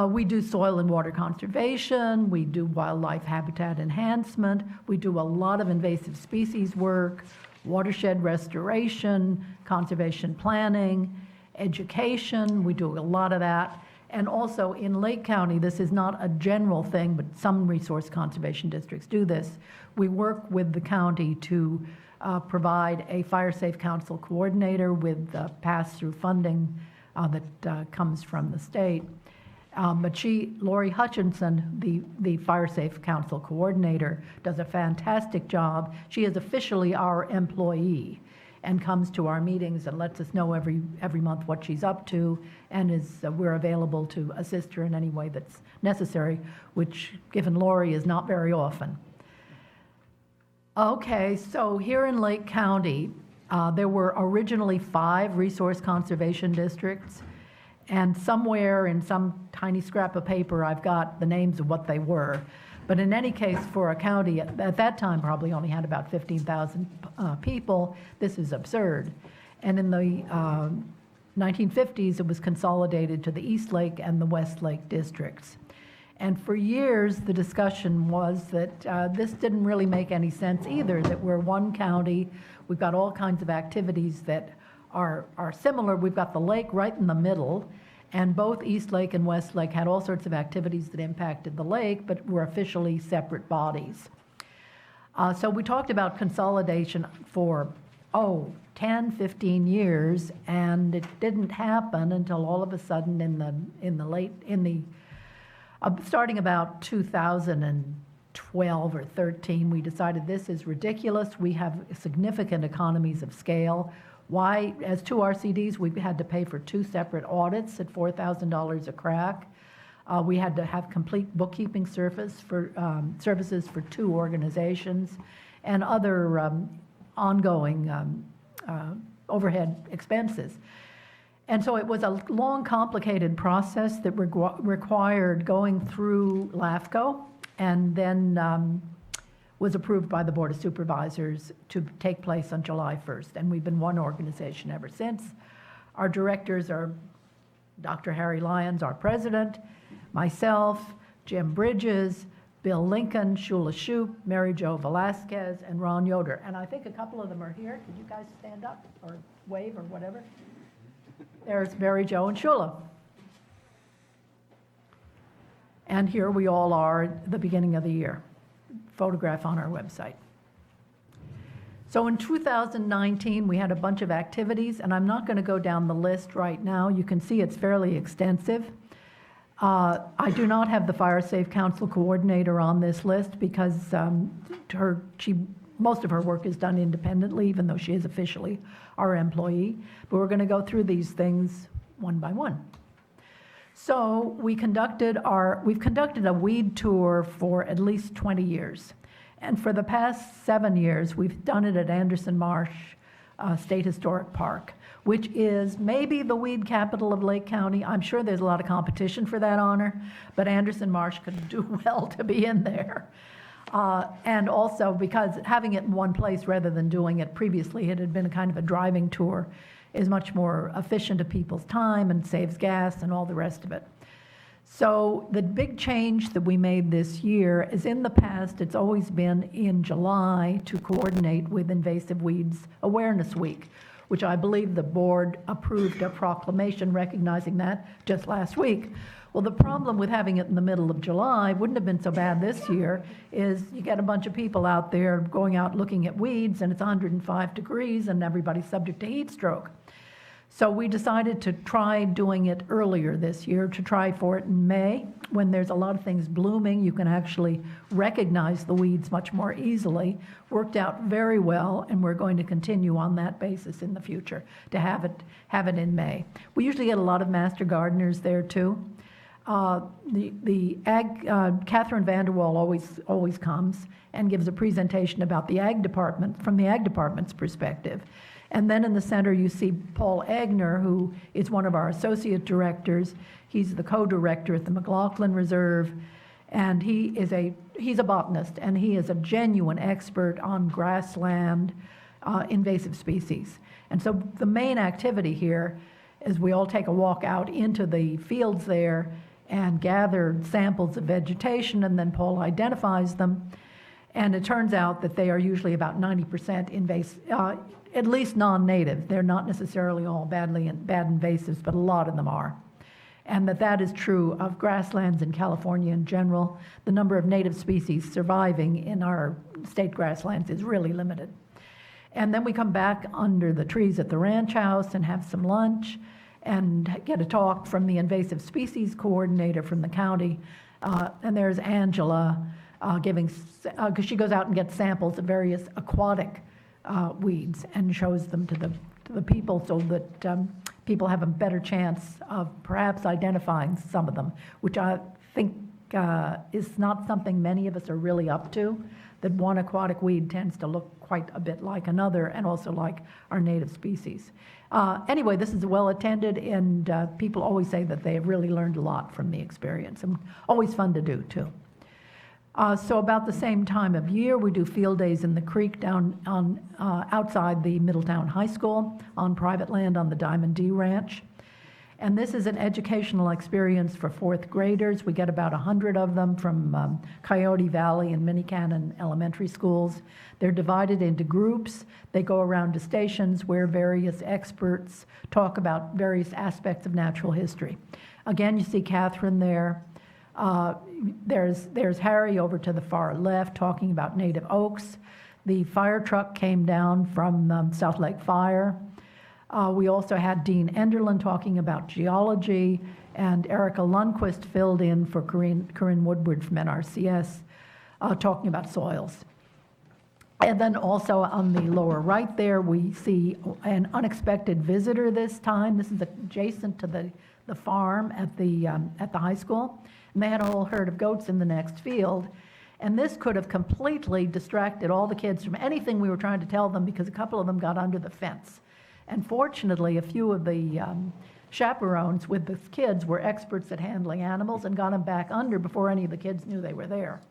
We do soil and water conservation, we do wildlife habitat enhancement, we do a lot of invasive species work, watershed restoration, conservation planning, education, we do a lot of that. And also in Lake County, this is not a general thing, but some resource conservation districts do this. We work with the county to provide a fire safe council coordinator with pass-through funding that comes from the state. But Lori Hutchinson, the Fire Safe Council coordinator, does a fantastic job. She is officially our employee and comes to our meetings and lets us know every month what she's up to, and we're available to assist her in any way that's necessary, which, given Lori, is not very often. Okay, so here in Lake County, there were originally 5 resource conservation districts. And somewhere in some tiny scrap of paper, I've got the names of what they were. But in any case, for a county at that time probably only had about 15,000 people, this is absurd. And in the 1950s, it was consolidated to the East Lake and the West Lake districts. And for years, the discussion was that this didn't really make any sense either, that we're one county, we've got all kinds of activities that are similar. We've got the lake right in the middle, and both East Lake and West Lake had all sorts of activities that impacted the lake, but were officially separate bodies. So we talked about consolidation for, 10, 15 years, and it didn't happen until all of a sudden starting about 2012 or 13, we decided this is ridiculous. We have significant economies of scale. Why, as 2 RCDs, we had to pay for 2 separate audits at $4,000 a crack. We had to have complete bookkeeping services for 2 organizations, and other ongoing overhead expenses. And so it was a long, complicated process that required going through LAFCO, and then was approved by the Board of Supervisors to take place on July 1st. And we've been one organization ever since. Our directors are Dr. Harry Lyons, our president, myself, Jim Bridges, Bill Lincoln, Shula Shoup, Mary Jo Velasquez, and Ron Yoder. And I think a couple of them are here. Could you guys stand up or wave or whatever? There's Mary Jo and Shula. And here we all are at the beginning of the year. Photograph on our website. So in 2019, we had a bunch of activities, and I'm not going to go down the list right now. You can see it's fairly extensive. I do not have the Fire Safe Council coordinator on this list because most of her work is done independently, even though she is officially our employee. But we're going to go through these things one by one. So we've conducted a weed tour for at least 20 years. And for the past 7 years, we've done it at Anderson Marsh State Historic Park, which is maybe the weed capital of Lake County. I'm sure there's a lot of competition for that honor, but Anderson Marsh could do well to be in there. And also because having it in one place rather than doing it previously, it had been a kind of a driving tour, is much more efficient of people's time and saves gas and all the rest of it. So the big change that we made this year is, in the past, it's always been in July to coordinate with Invasive Weeds Awareness Week, which I believe the board approved a proclamation recognizing that just last week. Well, the problem with having it in the middle of July, wouldn't have been so bad this year, is you get a bunch of people out there going out looking at weeds, and it's 105 degrees and everybody's subject to heat stroke. So we decided to try doing it earlier this year, to try for it in May, when there's a lot of things blooming. You can actually recognize the weeds much more easily. Worked out very well, and we're going to continue on that basis in the future to have it in May. We usually get a lot of master gardeners there too. Catherine Vanderwall always comes and gives a presentation about the ag department from the ag department's perspective. And then in the center, you see Paul Agner, who is one of our associate directors. He's the co-director at the McLaughlin Reserve, and he's a botanist, and he is a genuine expert on grassland invasive species. And so the main activity here is we all take a walk out into the fields there and gather samples of vegetation, and then Paul identifies them. And it turns out that they are usually about 90% invasive, at least non-native. They're not necessarily all bad invasives, but a lot of them are. And that is true of grasslands in California in general. The number of native species surviving in our state grasslands is really limited. And then we come back under the trees at the ranch house and have some lunch and get a talk from the invasive species coordinator from the county. And there's Angela because she goes out and gets samples of various aquatic weeds and shows them to the people so that people have a better chance of perhaps identifying some of them, which I think is not something many of us are really up to, that one aquatic weed tends to look quite a bit like another and also like our native species. Anyway, this is well attended, and people always say that they have really learned a lot from the experience, and always fun to do too. So about the same time of year, we do field days in the creek down on outside the Middletown High School on private land on the Diamond D Ranch. And this is an educational experience for fourth graders. We get about 100 of them from Coyote Valley and Minnicannon Elementary Schools. They're divided into groups. They go around to stations where various experts talk about various aspects of natural history. Again, you see Catherine there. There's Harry over to the far left talking about native oaks. The fire truck came down from South Lake Fire. We also had Dean Enderlin talking about geology, and Erica Lundquist filled in for Corinne Woodward from NRCS, talking about soils. And then also on the lower right there, we see an unexpected visitor this time. This is adjacent to the farm at the high school. And they had a whole herd of goats in the next field. And this could have completely distracted all the kids from anything we were trying to tell them, because a couple of them got under the fence. And fortunately, a few of the chaperones with the kids were experts at handling animals and got them back under before any of the kids knew they were there.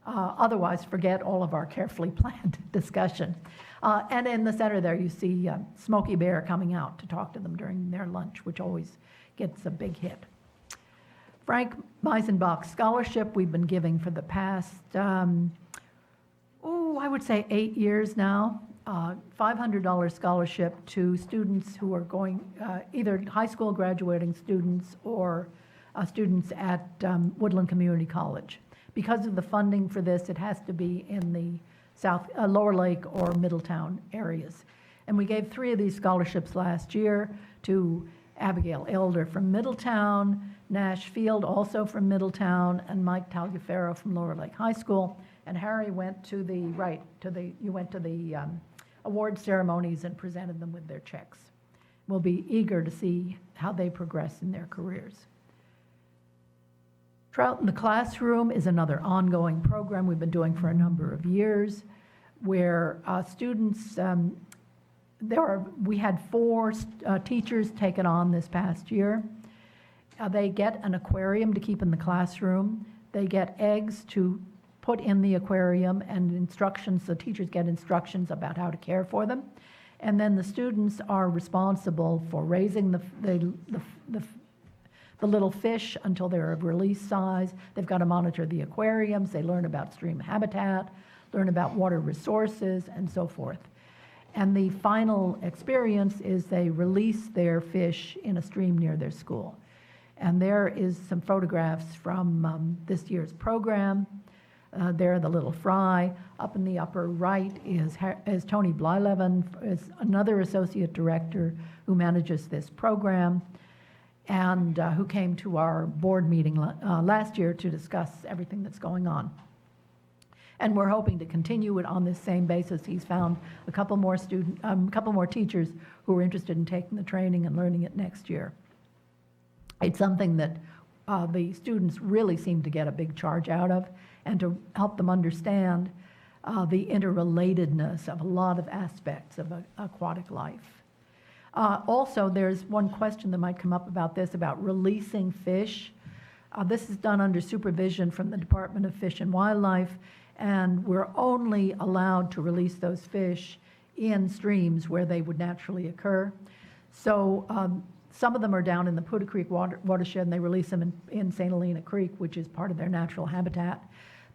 Otherwise, forget all of our carefully planned discussion. And in the center there, you see Smokey Bear coming out to talk to them during their lunch, which always gets a big hit. Frank Meisenbach Scholarship we've been giving for the past, I would say 8 years now. $500 scholarship to students who are going, either high school graduating students or students at Woodland Community College. Because of the funding for this, it has to be in the Lower Lake or Middletown areas. And we gave 3 of these scholarships last year to Abigail Elder from Middletown, Nash Field also from Middletown, and Mike Taliaferro from Lower Lake High School. And Harry went to the award ceremonies and presented them with their checks. We'll be eager to see how they progress in their careers. Trout in the Classroom is another ongoing program we've been doing for a number of years, where students, we had 4 teachers take it on this past year. They get an aquarium to keep in the classroom. They get eggs to put in the aquarium and instructions. The teachers get instructions about how to care for them. And then the students are responsible for raising the little fish until they're of release size. They've got to monitor the aquariums. They learn about stream habitat, learn about water resources, and so forth. And the final experience is they release their fish in a stream near their school. And there is some photographs from this year's program. there, the Little Fry. Up in the upper right is Tony Blyleven, is another associate director who manages this program, and who came to our board meeting last year to discuss everything that's going on. And we're hoping to continue it on this same basis. He's found a couple more teachers who are interested in taking the training and learning it next year. It's something that the students really seem to get a big charge out of, and to help them understand the interrelatedness of a lot of aspects of aquatic life. Also, there's one question that might come up about this, about releasing fish. This is done under supervision from the Department of Fish and Wildlife, and we're only allowed to release those fish in streams where they would naturally occur. So some of them are down in the Puda Creek watershed, and they release them in St. Helena Creek, which is part of their natural habitat.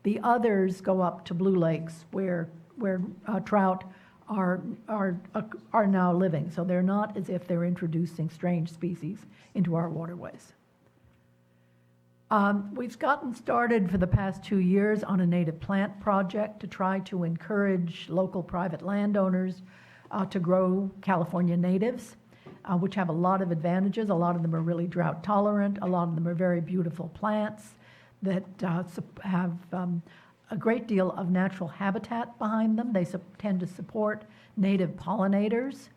The others go up to Blue Lakes, where trout are now living. So they're not as if they're introducing strange species into our waterways. We've gotten started for the past 2 years on a native plant project to try to encourage local private landowners to grow California natives, which have a lot of advantages. A lot of them are really drought tolerant. A lot of them are very beautiful plants that have a great deal of natural habitat behind them. They tend to support native pollinators,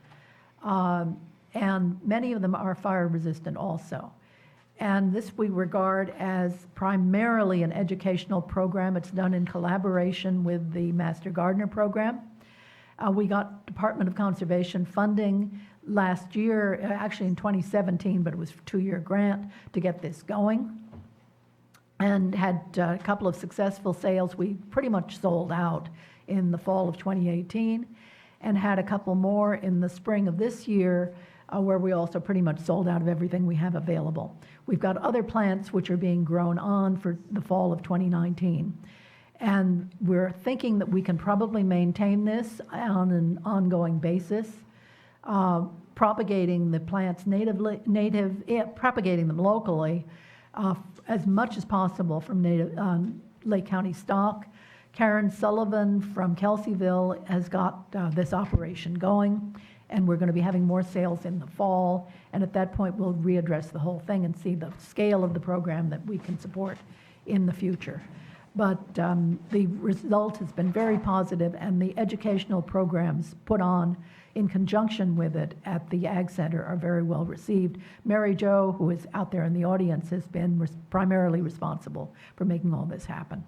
and many of them are fire resistant also. And this we regard as primarily an educational program. It's done in collaboration with the Master Gardener program. We got Department of Conservation funding last year, actually in 2017, but it was a 2-year grant to get this going, and had a couple of successful sales. We pretty much sold out in the fall of 2018, and had a couple more in the spring of this year, where we also pretty much sold out of everything we have available. We've got other plants which are being grown on for the fall of 2019. And we're thinking that we can probably maintain this on an ongoing basis, propagating the plants propagating them locally as much as possible from native Lake County stock. Karen Sullivan from Kelseyville has got this operation going, and we're going to be having more sales in the fall. And at that point, we'll readdress the whole thing and see the scale of the program that we can support in the future. But the result has been very positive, and the educational programs put on in conjunction with it at the Ag Center are very well received. Mary Jo, who is out there in the audience, has been primarily responsible for making all this happen.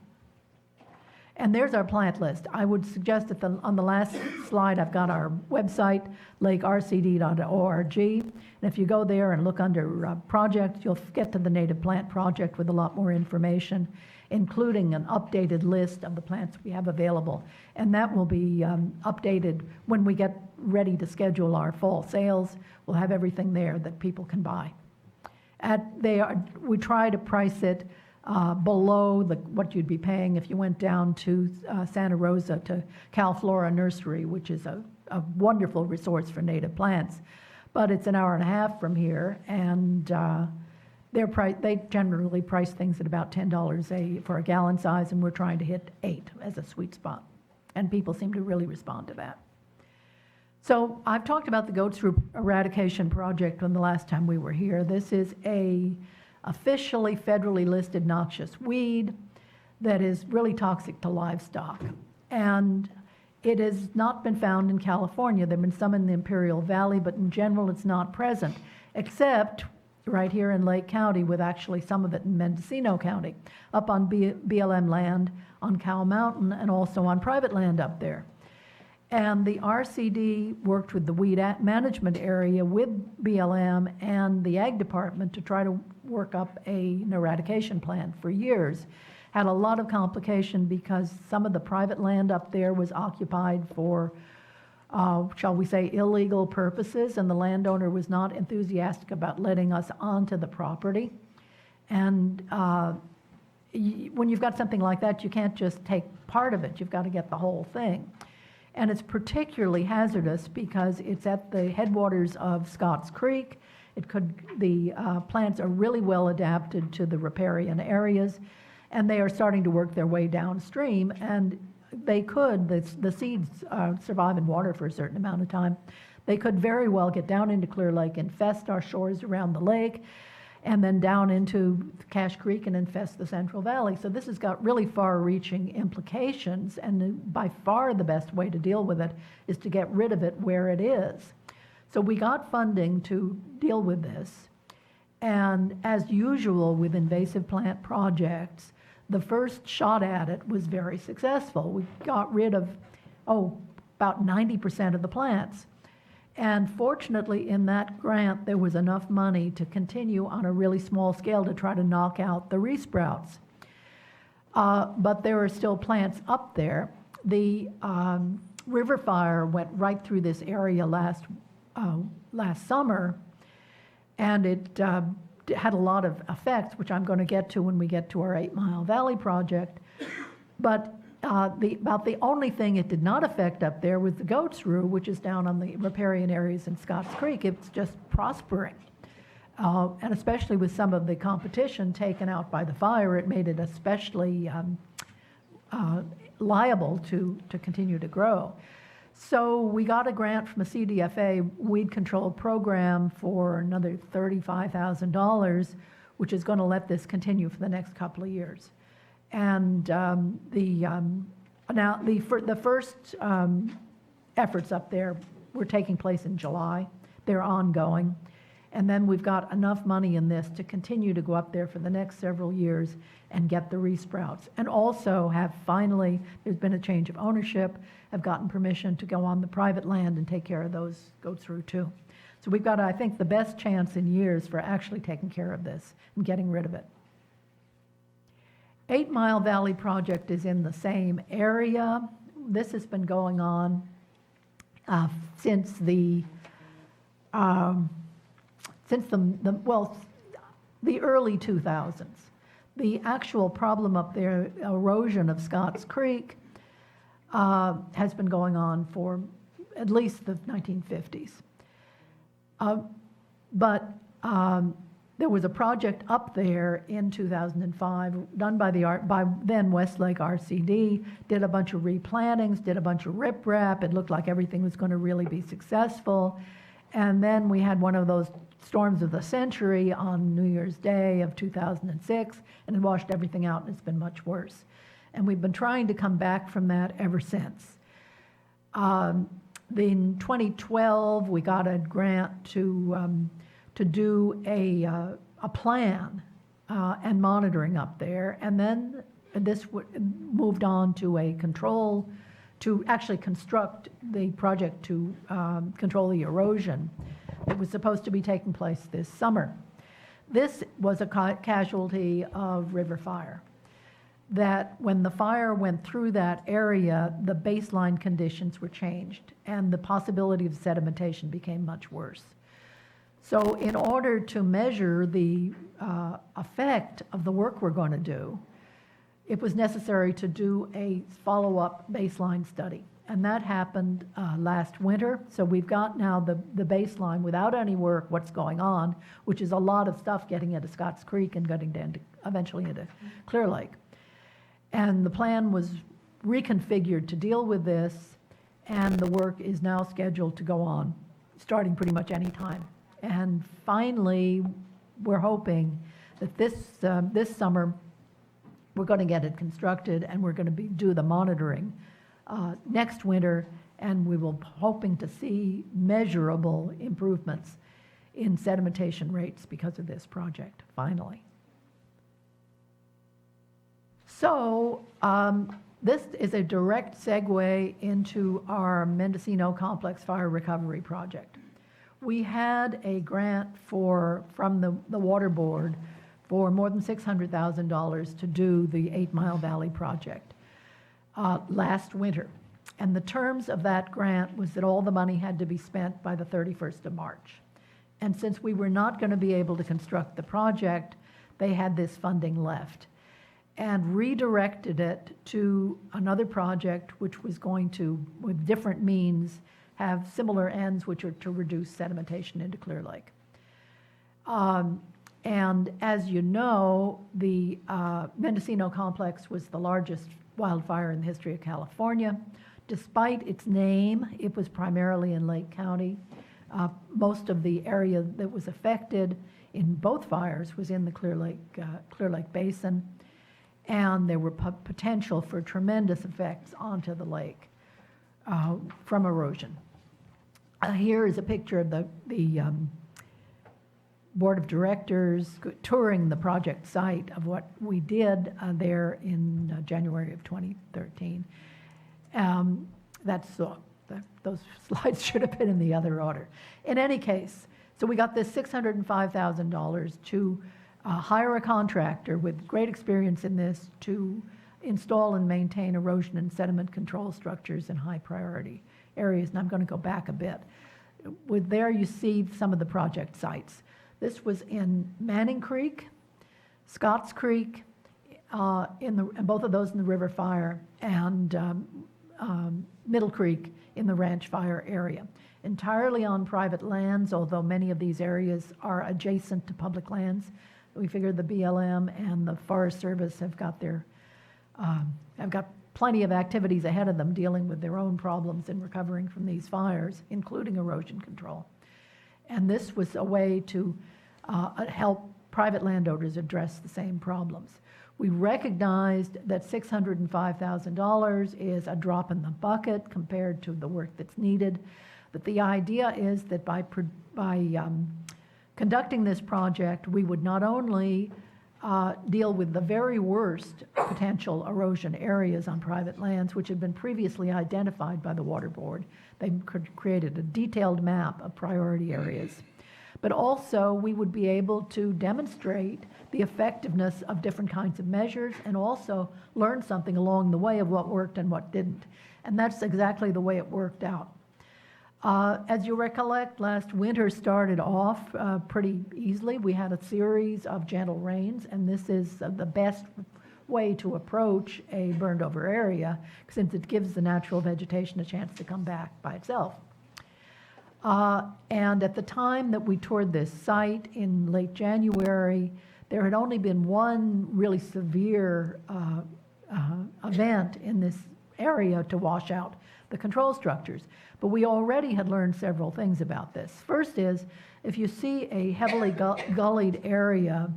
And there's our plant list. I would suggest that on the last slide, I've got our website, lakercd.org. And if you go there and look under project, you'll get to the Native Plant Project with a lot more information, including an updated list of the plants we have available. And that will be updated when we get ready to schedule our fall sales. We'll have everything there that people can buy. We try to price it below what you'd be paying if you went down to Santa Rosa to Cal Flora Nursery, which is a wonderful resource for native plants. But it's an hour and a half from here, and they generally price things at about $10 for a gallon size, and we're trying to hit 8 as a sweet spot. And people seem to really respond to that. So I've talked about the goats eradication project when the last time we were here. This is a officially federally listed noxious weed that is really toxic to livestock. And it has not been found in California. There have been some in the Imperial Valley, but in general it's not present, except right here in Lake County, with actually some of it in Mendocino County, up on BLM land on Cow Mountain, and also on private land up there. And the RCD worked with the weed management area with BLM and the Ag Department to try to work up an eradication plan for years. Had a lot of complication because some of the private land up there was occupied for, shall we say, illegal purposes, and the landowner was not enthusiastic about letting us onto the property. And when you've got something like that, you can't just take part of it. You've got to get the whole thing. And it's particularly hazardous because it's at the headwaters of Scotts Creek. The plants are really well adapted to the riparian areas, And they are starting to work their way downstream, and they could, the seeds survive in water for a certain amount of time. They could very well get down into Clear Lake, infest our shores around the lake, and then down into Cache Creek and infest the Central Valley. So this has got really far-reaching implications, and by far the best way to deal with it is to get rid of it where it is. So we got funding to deal with this, and as usual with invasive plant projects, the first shot at it was very successful. We got rid of, about 90% of the plants. And fortunately, in that grant, there was enough money to continue on a really small scale to try to knock out the resprouts. But there are still plants up there. The river fire went right through this area last summer, and it had a lot of effects, which I'm going to get to when we get to our 8 Mile Valley project. But about the only thing it did not affect up there was the goat's rue, which is down on the riparian areas in Scotts Creek. It's just prospering. And especially with some of the competition taken out by the fire, it made it especially liable to continue to grow. So we got a grant from a CDFA weed control program for another $35,000, which is going to let this continue for the next couple of years. And the first efforts up there were taking place in July. They're ongoing. And then we've got enough money in this to continue to go up there for the next several years and get the resprouts. And also have finally, there's been a change of ownership, have gotten permission to go on the private land and take care of those goats rue too. So we've got, I think, the best chance in years for actually taking care of this and getting rid of it. 8 Mile Valley project is in the same area. This has been going on since the early 2000s. The actual problem up there, erosion of Scotts Creek, has been going on for at least the 1950s. But there was a project up there in 2005 done by then Westlake RCD, did a bunch of replantings, did a bunch of riprap. It looked like everything was going to really be successful. And then we had one of those storms of the century on New Year's Day of 2006, and it washed everything out, and it's been much worse. And we've been trying to come back from that ever since. In 2012, we got a grant to do a plan and monitoring up there, and then this moved on to a control, to actually construct the project to control the erosion. It was supposed to be taking place this summer. This was a casualty of river fire. That when the fire went through that area, the baseline conditions were changed, and the possibility of sedimentation became much worse. So in order to measure the effect of the work we're going to do, it was necessary to do a follow-up baseline study. And that happened last winter. So we've got now the baseline without any work, what's going on, which is a lot of stuff getting into Scotts Creek and getting down to, eventually into Clear Lake. And the plan was reconfigured to deal with this, and the work is now scheduled to go on, starting pretty much any time. And finally, we're hoping that this summer, we're going to get it constructed, and we're going to do the monitoring next winter, and we will hoping to see measurable improvements in sedimentation rates because of this project, finally. So this is a direct segue into our Mendocino Complex Fire Recovery Project. We had a grant from the Water Board for more than $600,000 to do the 8 Mile Valley project last winter. And the terms of that grant was that all the money had to be spent by the 31st of March. And since we were not going to be able to construct the project, they had this funding left and redirected it to another project which was going to, with different means, have similar ends, which are to reduce sedimentation into Clear Lake. And as you know, the Mendocino complex was the largest wildfire in the history of California. Despite its name, it was primarily in Lake County. Most of the area that was affected in both fires was in the Clear Lake Basin, and there were potential for tremendous effects onto the lake from erosion. Here is a picture of the board of directors touring the project site of what we did there in January of 2013. Those slides should have been in the other order. In any case, so we got this $605,000 to hire a contractor with great experience in this to install and maintain erosion and sediment control structures in high priority areas. And I'm going to go back a bit. With there you see some of the project sites. This was in Manning Creek, Scotts Creek, and both of those in the River Fire, and Middle Creek in the Ranch Fire area. Entirely on private lands, although many of these areas are adjacent to public lands. We figure the BLM and the Forest Service have got plenty of activities ahead of them dealing with their own problems in recovering from these fires, including erosion control. And this was a way to help private landowners address the same problems. We recognized that $605,000 is a drop in the bucket compared to the work that's needed. But the idea is that by conducting this project, we would not only deal with the very worst potential erosion areas on private lands, which had been previously identified by the Water Board. They created a detailed map of priority areas. But also, we would be able to demonstrate the effectiveness of different kinds of measures and also learn something along the way of what worked and what didn't. And that's exactly the way it worked out. As you recollect, last winter started off pretty easily. We had a series of gentle rains, and this is the best way to approach a burned over area since it gives the natural vegetation a chance to come back by itself. And at the time that we toured this site in late January, there had only been one really severe event in this area to wash out the control structures. But we already had learned several things about this. First is, if you see a heavily gullied area,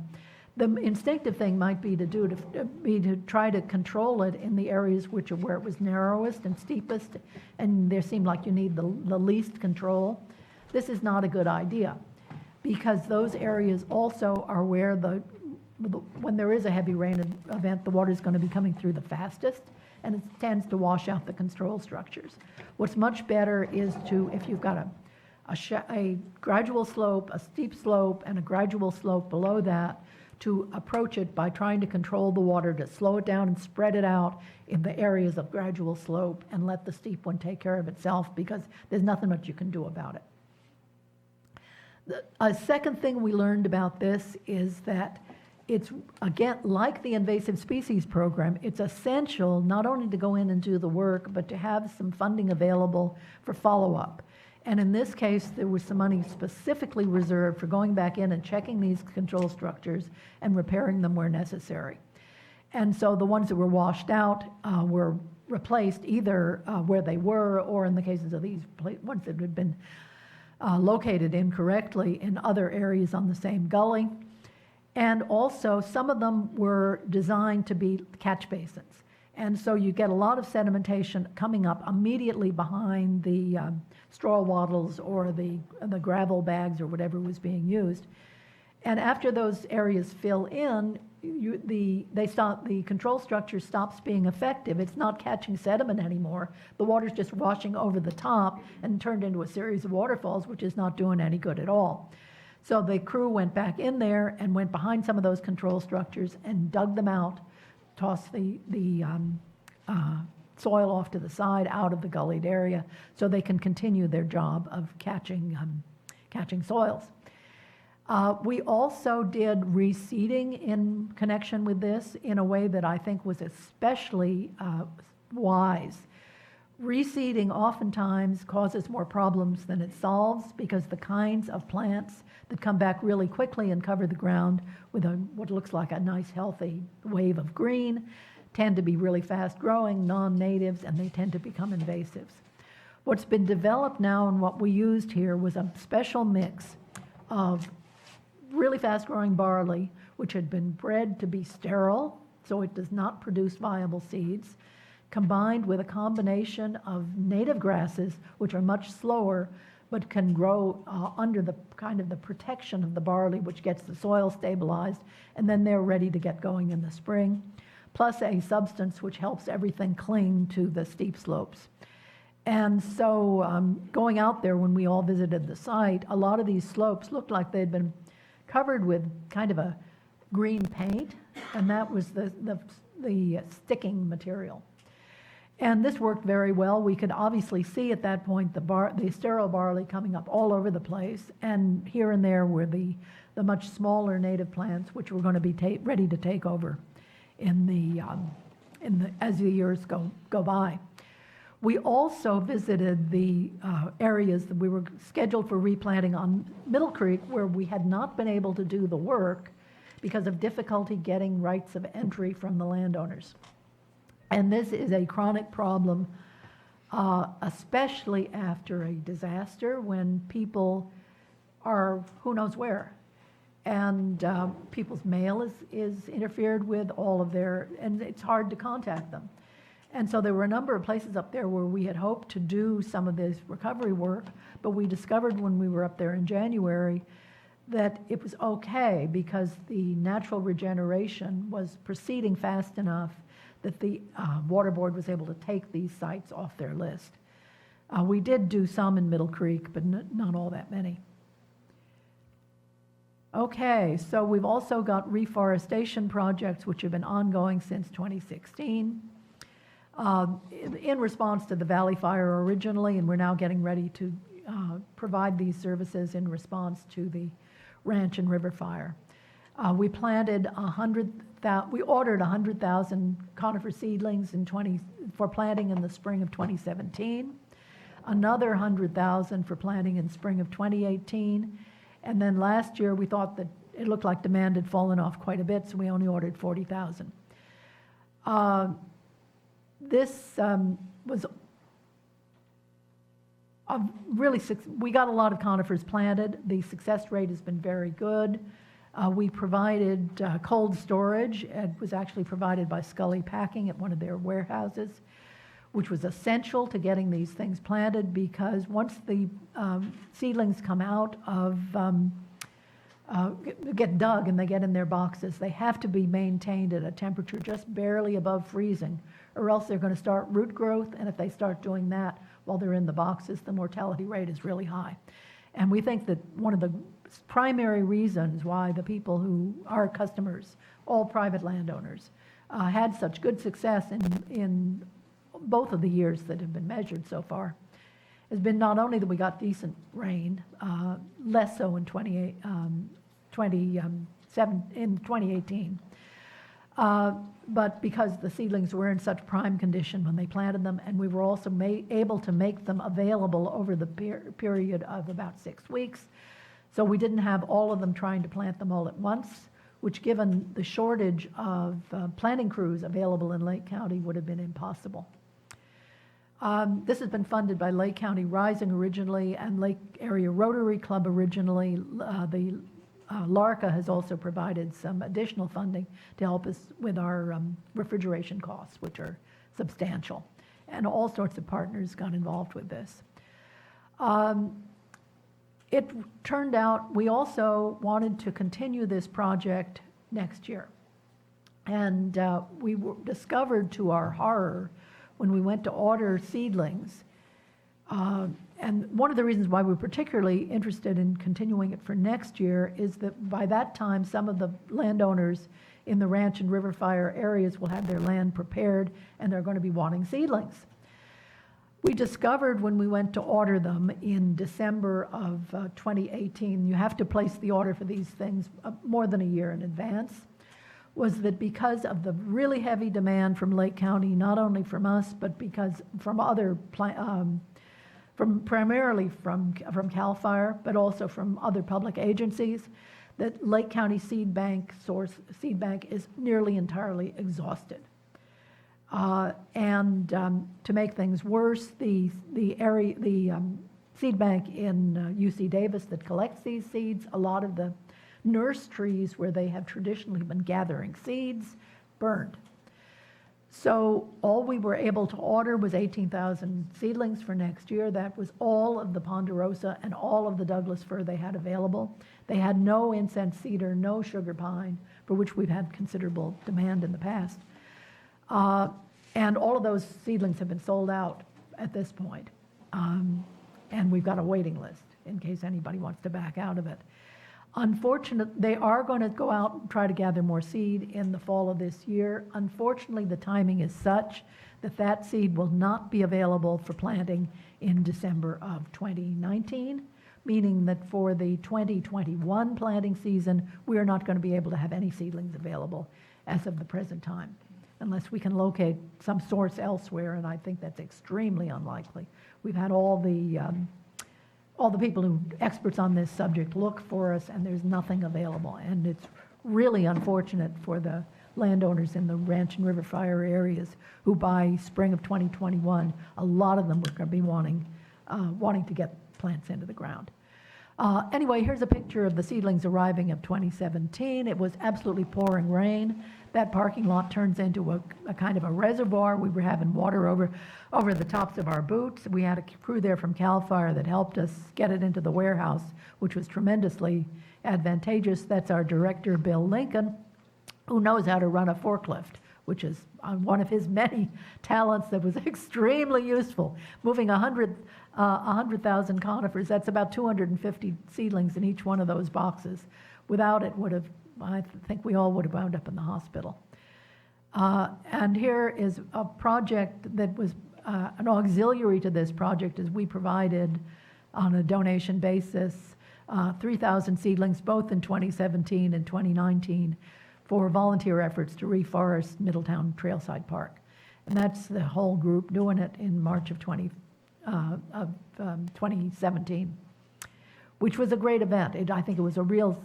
the instinctive thing might be to try to control it in the areas where it was narrowest and steepest, and there seemed like you need the least control. This is not a good idea, because those areas also are where when there is a heavy rain event, the water is going to be coming through the fastest, and it tends to wash out the control structures. What's much better is if you've got a gradual slope, a steep slope, and a gradual slope below that, to approach it by trying to control the water, to slow it down and spread it out in the areas of gradual slope and let the steep one take care of itself, because there's nothing much you can do about it. A second thing we learned about this is that it's, again, like the invasive species program, it's essential not only to go in and do the work, but to have some funding available for follow-up. And in this case, there was some money specifically reserved for going back in and checking these control structures and repairing them where necessary. And so the ones that were washed out were replaced either where they were, or in the cases of these ones that had been located incorrectly in other areas on the same gully. And also, some of them were designed to be catch basins. And so you get a lot of sedimentation coming up immediately behind the straw wattles or the gravel bags or whatever was being used. And after those areas fill in, the control structure stops being effective. It's not catching sediment anymore. The water's just washing over the top and turned into a series of waterfalls, which is not doing any good at all. So the crew went back in there and went behind some of those control structures and dug them out, tossed the soil off to the side out of the gullied area so they can continue their job of catching soils. We also did reseeding in connection with this in a way that I think was especially wise. Reseeding oftentimes causes more problems than it solves because the kinds of plants that come back really quickly and cover the ground with what looks like a nice healthy wave of green tend to be really fast growing, non-natives, and they tend to become invasives. What's been developed now and what we used here was a special mix of really fast growing barley, which had been bred to be sterile, so it does not produce viable seeds, combined with a combination of native grasses, which are much slower, but can grow under the kind of the protection of the barley, which gets the soil stabilized, and then they're ready to get going in the spring, plus a substance which helps everything cling to the steep slopes. And so going out there when we all visited the site, a lot of these slopes looked like they'd been covered with kind of a green paint, and that was the sticking material. And this worked very well. We could obviously see at that point the sterile barley coming up all over the place, and here and there were the much smaller native plants, which were going to be ready to take over as the years go by. We also visited the areas that we were scheduled for replanting on Middle Creek, where we had not been able to do the work because of difficulty getting rights of entry from the landowners. And this is a chronic problem, especially after a disaster when people are who knows where. And people's mail is interfered with, and it's hard to contact them. And so there were a number of places up there where we had hoped to do some of this recovery work, but we discovered when we were up there in January that it was okay because the natural regeneration was proceeding fast enough that the Water Board was able to take these sites off their list. We did do some in Middle Creek, but not all that many. Okay, so we've also got reforestation projects which have been ongoing since 2016 in response to the Valley Fire originally, and we're now getting ready to provide these services in response to the Ranch and River Fire. We planted we ordered 100,000 conifer seedlings for planting in the spring of 2017, another 100,000 for planting in spring of 2018, and then last year we thought that it looked like demand had fallen off quite a bit, so we only ordered 40,000. This was we got a lot of conifers planted. The success rate has been very good. We provided cold storage. It was actually provided by Scully Packing at one of their warehouses, which was essential to getting these things planted because once the seedlings come out of, get dug and they get in their boxes, they have to be maintained at a temperature just barely above freezing, or else they're going to start root growth, and if they start doing that while they're in the boxes, the mortality rate is really high. And we think that one of the primary reasons why the people who are customers, all private landowners, had such good success in both of the years that have been measured so far has been not only that we got decent rain, less so in 2018, but because the seedlings were in such prime condition when they planted them, and we were also able to make them available over the period of about 6 weeks. So we didn't have all of them trying to plant them all at once, which given the shortage of planting crews available in Lake County would have been impossible. This has been funded by Lake County Rising originally and Lake Area Rotary Club originally. The LARCA has also provided some additional funding to help us with our refrigeration costs, which are substantial. And all sorts of partners got involved with this. It turned out we also wanted to continue this project next year. And we discovered to our horror when we went to order seedlings, and one of the reasons why we're particularly interested in continuing it for next year is that by that time, some of the landowners in the Ranch and River Fire areas will have their land prepared and they're going to be wanting seedlings. We discovered when we went to order them in December of 2018, you have to place the order for these things more than a year in advance, was that because of the really heavy demand from Lake County, not only from us, but because from other, primarily from CAL FIRE, but also from other public agencies, that Lake County seed bank is nearly entirely exhausted. To make things worse, the seed bank in UC Davis that collects these seeds, a lot of the nurse trees where they have traditionally been gathering seeds burned. So all we were able to order was 18,000 seedlings for next year. That was all of the ponderosa and all of the Douglas fir they had available. They had no incense cedar, no sugar pine, for which we've had considerable demand in the past. And all of those seedlings have been sold out at this point. And we've got a waiting list in case anybody wants to back out of it. Unfortunately, they are going to go out and try to gather more seed in the fall of this year. Unfortunately, the timing is such that that seed will not be available for planting in December of 2019, meaning that for the 2021 planting season, we are not going to be able to have any seedlings available as of the present time, unless we can locate some source elsewhere, and I think that's extremely unlikely. We've had all the people who experts on this subject look for us, and there's nothing available. And it's really unfortunate for the landowners in the Ranch and River Fire areas who by spring of 2021, a lot of them were going to be wanting to get plants into the ground. Anyway, here's a picture of the seedlings arriving of 2017. It was absolutely pouring rain. That parking lot turns into a kind of a reservoir. We were having water over the tops of our boots. We had a crew there from CAL FIRE that helped us get it into the warehouse, which was tremendously advantageous. That's our director, Bill Lincoln, who knows how to run a forklift, which is one of his many talents that was extremely useful. Moving 100,000 conifers, that's about 250 seedlings in each one of those boxes. Without it, I think we all would have wound up in the hospital. And here is a project that was an auxiliary to this project, as we provided on a donation basis 3,000 seedlings both in 2017 and 2019 for volunteer efforts to reforest Middletown Trailside Park. And that's the whole group doing it in March of 2017. Which was a great event. I think it was a real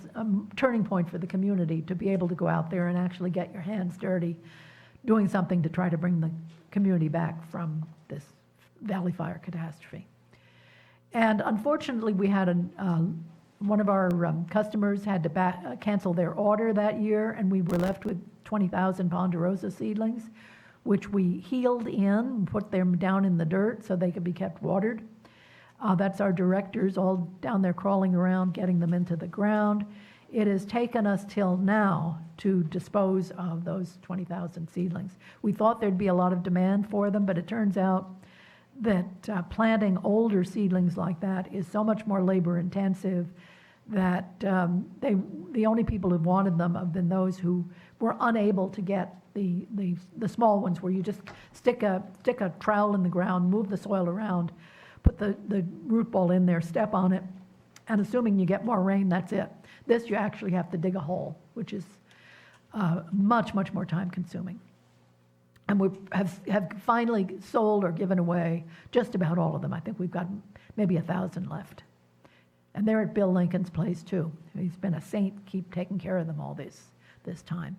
turning point for the community to be able to go out there and actually get your hands dirty doing something to try to bring the community back from this Valley Fire catastrophe. And unfortunately, we had one of our customers had to cancel their order that year, and we were left with 20,000 ponderosa seedlings, which we healed in, put them down in the dirt so they could be kept watered. That's our directors all down there crawling around, getting them into the ground. It has taken us till now to dispose of those 20,000 seedlings. We thought there'd be a lot of demand for them, but it turns out that planting older seedlings like that is so much more labor intensive that the only people who wanted them have been those who were unable to get the small ones where you just stick a trowel in the ground, move the soil around, put the root ball in there, step on it, and assuming you get more rain, that's it. This, you actually have to dig a hole, which is much, much more time consuming. And we have finally sold or given away just about all of them. I think we've got maybe 1,000 left. And they're at Bill Lincoln's place too. He's been a saint, keep taking care of them all this time.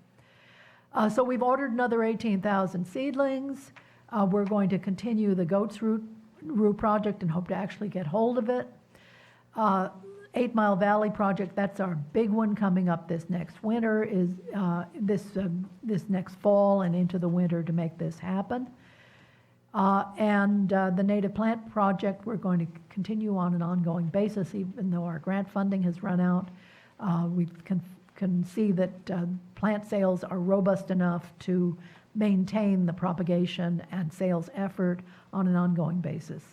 So we've ordered another 18,000 seedlings. We're going to continue the Goats Root project and hope to actually get hold of it. 8 Mile Valley project, that's our big one coming up this next winter, is this next fall and into the winter to make this happen. And the native plant project, we're going to continue on an ongoing basis, even though our grant funding has run out. We can see that plant sales are robust enough to maintain the propagation and sales effort on an ongoing basis,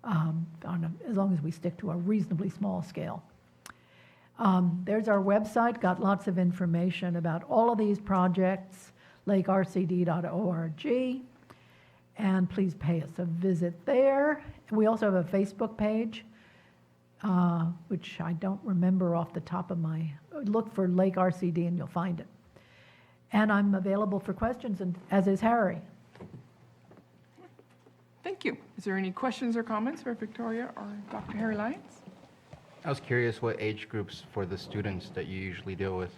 as long as we stick to a reasonably small scale. There's our website, got lots of information about all of these projects, lakercd.org, and please pay us a visit there. We also have a Facebook page, which I don't remember off the top of look for Lake RCD and you'll find it. And I'm available for questions, and as is Harry. Thank you. Is there any questions or comments for Victoria or Dr. Harry Lyons? I was curious what age groups for the students that you usually deal with.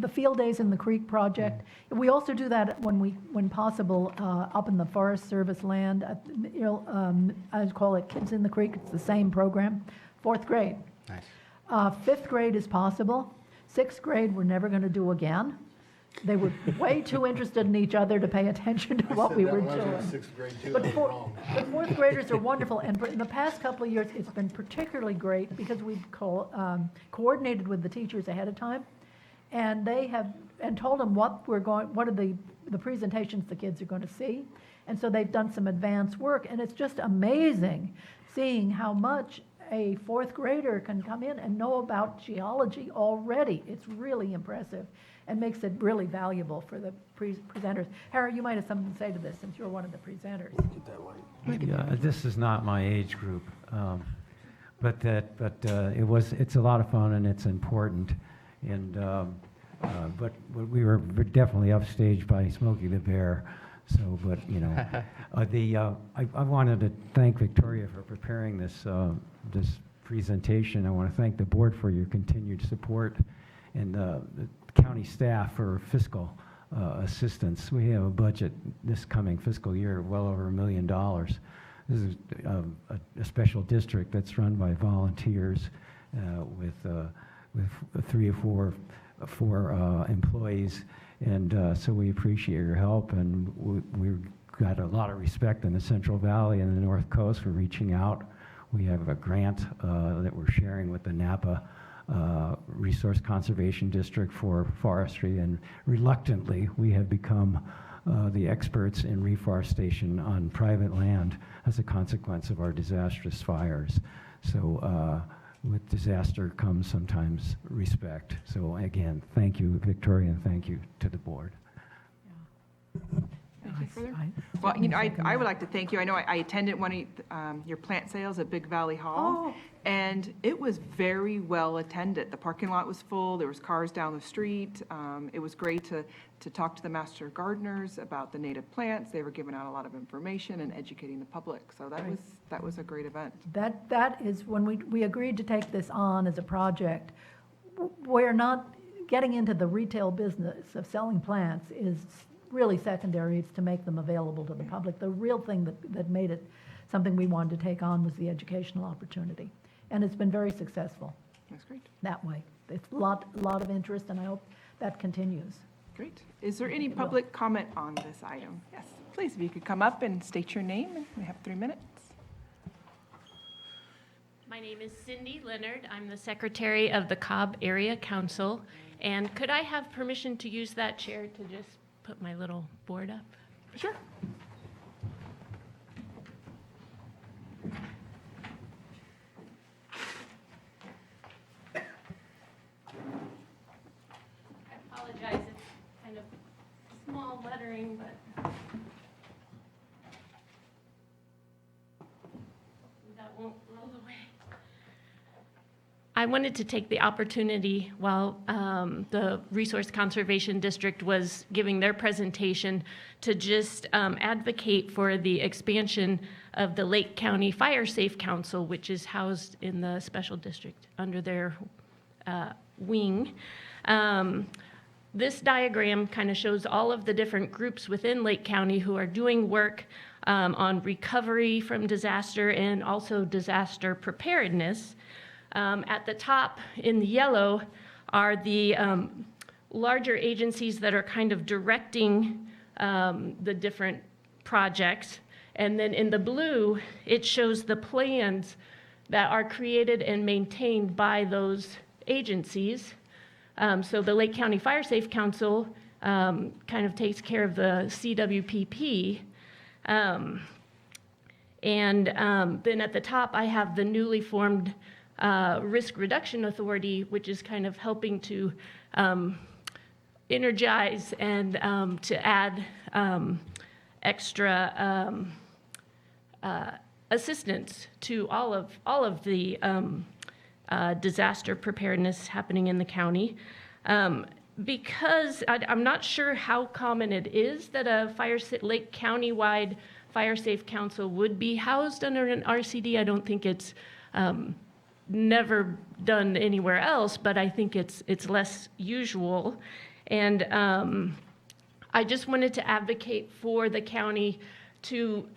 The field days in the Creek project, we also do that when possible, up in the Forest Service land. I call it Kids in the Creek. It's the same program. 4th grade. Nice. 5th grade is possible. 6th grade, we're never going to do again. They were way too interested in each other to pay attention to what we were doing. Sixth grade too. But 4th graders are wonderful, and in the past couple of years, it's been particularly great because we've coordinated with the teachers ahead of time, and they have, and told them what are the presentations the kids are going to see, and so they've done some advanced work, and it's just amazing seeing how much a 4th grader can come in and know about geology already. It's really impressive and makes it really valuable for the presenters. Harry, you might have something to say to this since you're one of the presenters. Yeah, this is not my age group, but it's a lot of fun and it's important. And but we were definitely upstaged by Smokey the Bear. So, but you know, I wanted to thank Victoria for preparing this presentation. I want to thank the board for your continued support and the county staff for fiscal assistance. We have a budget this coming fiscal year of well over $1 million. This is a special district that's run by volunteers with 3 or 4 employees, and so we appreciate your help, and we've got a lot of respect in the Central Valley and the North Coast for reaching out. We have a grant that we're sharing with the Napa Resource Conservation District for forestry, and reluctantly we have become the experts in reforestation on private land as a consequence of our disastrous fires. So with disaster comes sometimes respect. So again, thank you, Victoria, and thank you to the board. Anything further? Well, you know, I would like to thank you. I know I attended one of your plant sales at Big Valley Hall, and it was very well attended. The parking lot was full. There was cars down the street. It was great to talk to the master gardeners about the native plants. They were giving out a lot of information and educating the public. So that was a great event. That is when we agreed to take this on as a project. We're not getting into the retail business of selling plants is really secondary. It's to make them available to the public. The real thing that made it something we wanted to take on was the educational opportunity. And it's been very successful. That's great. That way. It's a lot of interest, and I hope that continues. Great. Is there any public comment on this item? Yes, please, if you could come up and state your name, and we have 3 minutes. My name is Cindy Leonard. I'm the secretary of the Cobb Area Council. And could I have permission to use that chair to just put my little board up? Sure. I apologize, it's kind of small lettering, but that won't roll away. I wanted to take the opportunity while the Resource Conservation District was giving their presentation to just advocate for the expansion of the Lake County Fire Safe Council, which is housed in the special district under their wing. This diagram kind of shows all of the different groups within Lake County who are doing work on recovery from disaster and also disaster preparedness. At the top in the yellow are the larger agencies that are kind of directing the different projects. And then in the blue, it shows the plans that are created and maintained by those agencies. So the Lake County Fire Safe Council kind of takes care of the CWPP. And then at the top, I have the newly formed Risk Reduction Authority, which is kind of helping to energize and to add extra assistance to all of the disaster preparedness happening in the county. Because I'm not sure how common it is that a Lake County-wide Fire Safe Council would be housed under an RCD. I don't think it's never done anywhere else, but I think it's less usual. And I just wanted to advocate for the county to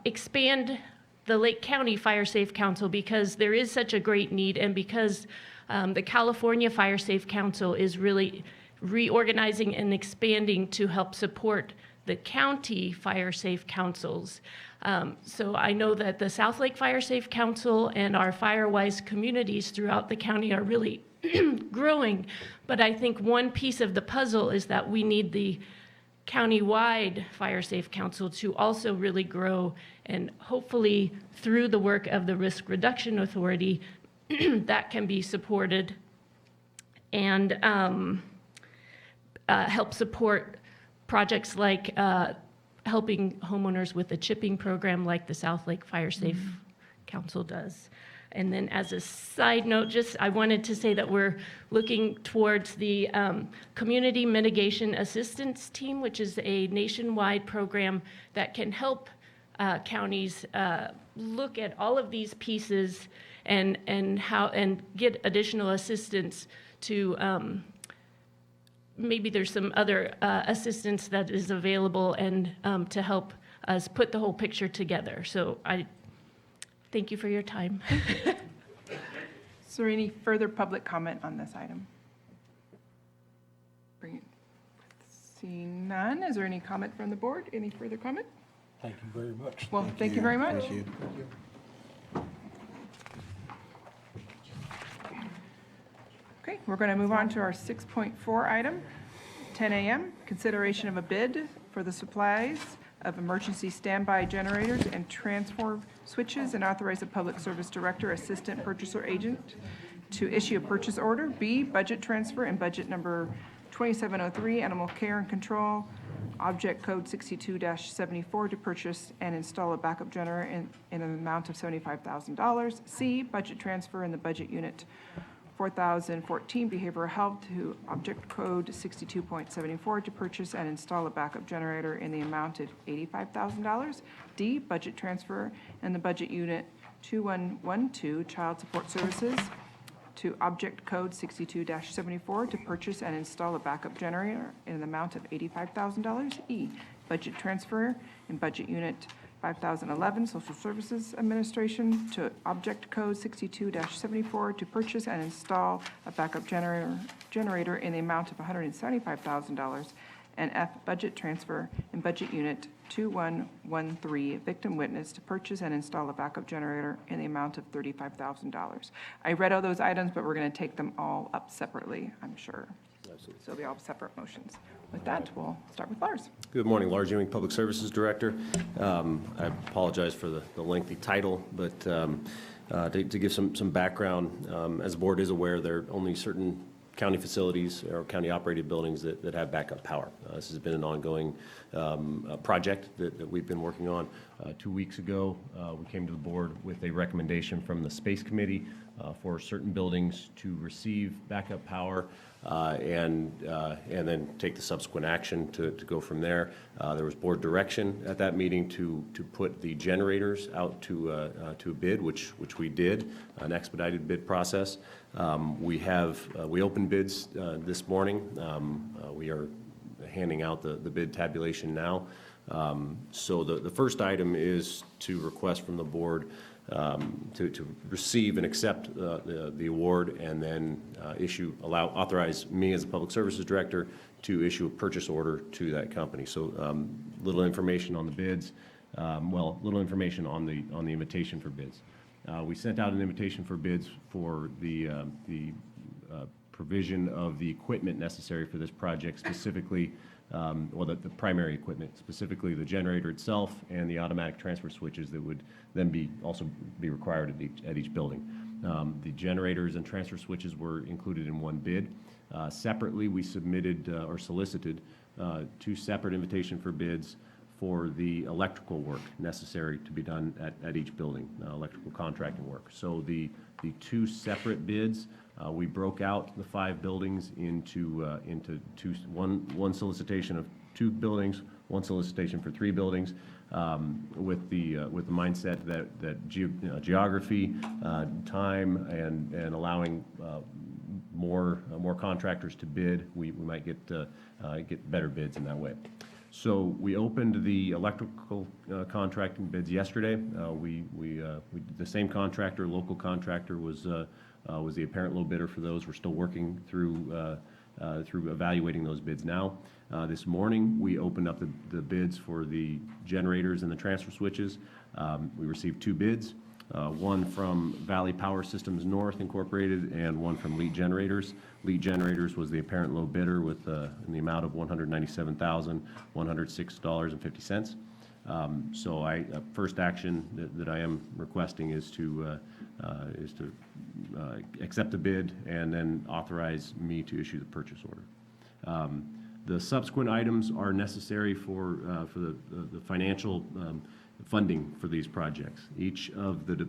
expand the Lake County Fire Safe Council because there is such a great need, and because the California Fire Safe Council is really reorganizing and expanding to help support the county fire safe councils. So I know that the South Lake Fire Safe Council and our FireWise communities throughout the county are really growing, but I think one piece of the puzzle is that we need the county-wide Fire Safe Council to also really grow, and hopefully through the work of the Risk Reduction Authority, that can be supported and help support projects like helping homeowners with a chipping program like the South Lake Fire Safe Council does. And then as a side note, I wanted to say that we're looking towards the Community Mitigation Assistance Team, which is a nationwide program that can help counties look at all of these pieces and get additional assistance to maybe there's some other assistance that is available and to help us put the whole picture together. So I thank you for your time. Is there any further public comment on this item? Bring it. Seeing none, is there any comment from the board? Any further comment? Thank you very much. Well, thank you very much. Thank you. Okay, we're going to move on to our 6.4 item, 10 a.m., consideration of a bid for the supplies of emergency standby generators and transfer switches, and authorize the Public Service Director, Assistant Purchaser Agent to issue a purchase order. B, budget transfer and budget number 2703, Animal Care and Control, object code 62-74 to purchase and install a backup generator in an amount of $75,000. C, budget transfer in the budget unit 4014 Behavioral Health to object code 62.74 to purchase and install a backup generator in the amount of $85,000. D, budget transfer in the budget unit 2112 Child Support Services to object code 62-74 to purchase and install a backup generator in the amount of $85,000. E, budget transfer in budget unit 5011 Social Services Administration to object code 62-74 to purchase and install a backup generator in the amount of $175,000. And F, budget transfer in budget unit 2113 Victim Witness to purchase and install a backup generator in the amount of $35,000. I read all those items, but we're going to take them all up separately, I'm sure. So they'll be all separate motions. With that, we'll start with Lars. Good morning, Lars Ewing, Public Services Director. I apologize for the lengthy title, but to give some background, as the board is aware, there are only certain county facilities or county-operated buildings that have backup power. This has been an ongoing project that we've been working on. 2 weeks ago, we came to the board with a recommendation from the Space Committee for certain buildings to receive backup power and then take the subsequent action to go from there. There was board direction at that meeting to put the generators out to a bid, which we did, an expedited bid process. We opened bids this morning. We are handing out the bid tabulation now. So the first item is to request from the board to receive and accept the award, and then authorize me as the Public Services Director to issue a purchase order to that company. So little information on the bids, little information on the invitation for bids. We sent out an invitation for bids for the provision of the equipment necessary for this project, specifically the primary equipment, specifically the generator itself and the automatic transfer switches that would then also be required at each building. The generators and transfer switches were included in one bid. Separately, we submitted or solicited 2 separate invitation for bids for the electrical work necessary to be done at each building, electrical contracting work. So the 2 separate bids We broke out the 5 buildings into one solicitation of 2 buildings, one solicitation for 3 buildings, with the mindset that geography, time, and allowing more contractors to bid, we might get better bids in that way. So we opened the electrical contracting bids yesterday. The same contractor, local contractor, was the apparent low bidder for those. We're still working through evaluating those bids now. This morning, we opened up the bids for the generators and the transfer switches. We received 2 bids, one from Valley Power Systems North Incorporated and one from Lead Generators. Lead Generators was the apparent low bidder with in the amount of $197,106.50. So first action that I am requesting is to accept the bid and then authorize me to issue the purchase order. The subsequent items are necessary for the financial funding for these projects. Each of the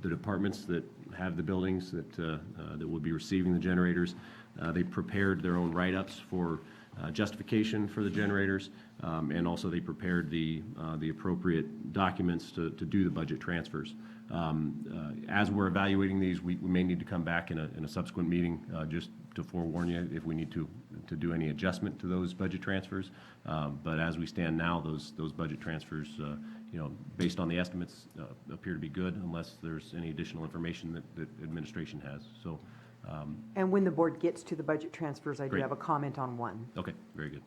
departments that have the buildings that will be receiving the generators, they prepared their own write-ups for justification for the generators, and also they prepared the appropriate documents to do the budget transfers. As we're evaluating these, we may need to come back in a subsequent meeting just to forewarn you if we need to do any adjustment to those budget transfers. But as we stand now, those budget transfers, based on the estimates, appear to be good unless there's any additional information that administration has. So. And when the board gets to the budget transfers, I do Great. have a comment on one. Okay, very good.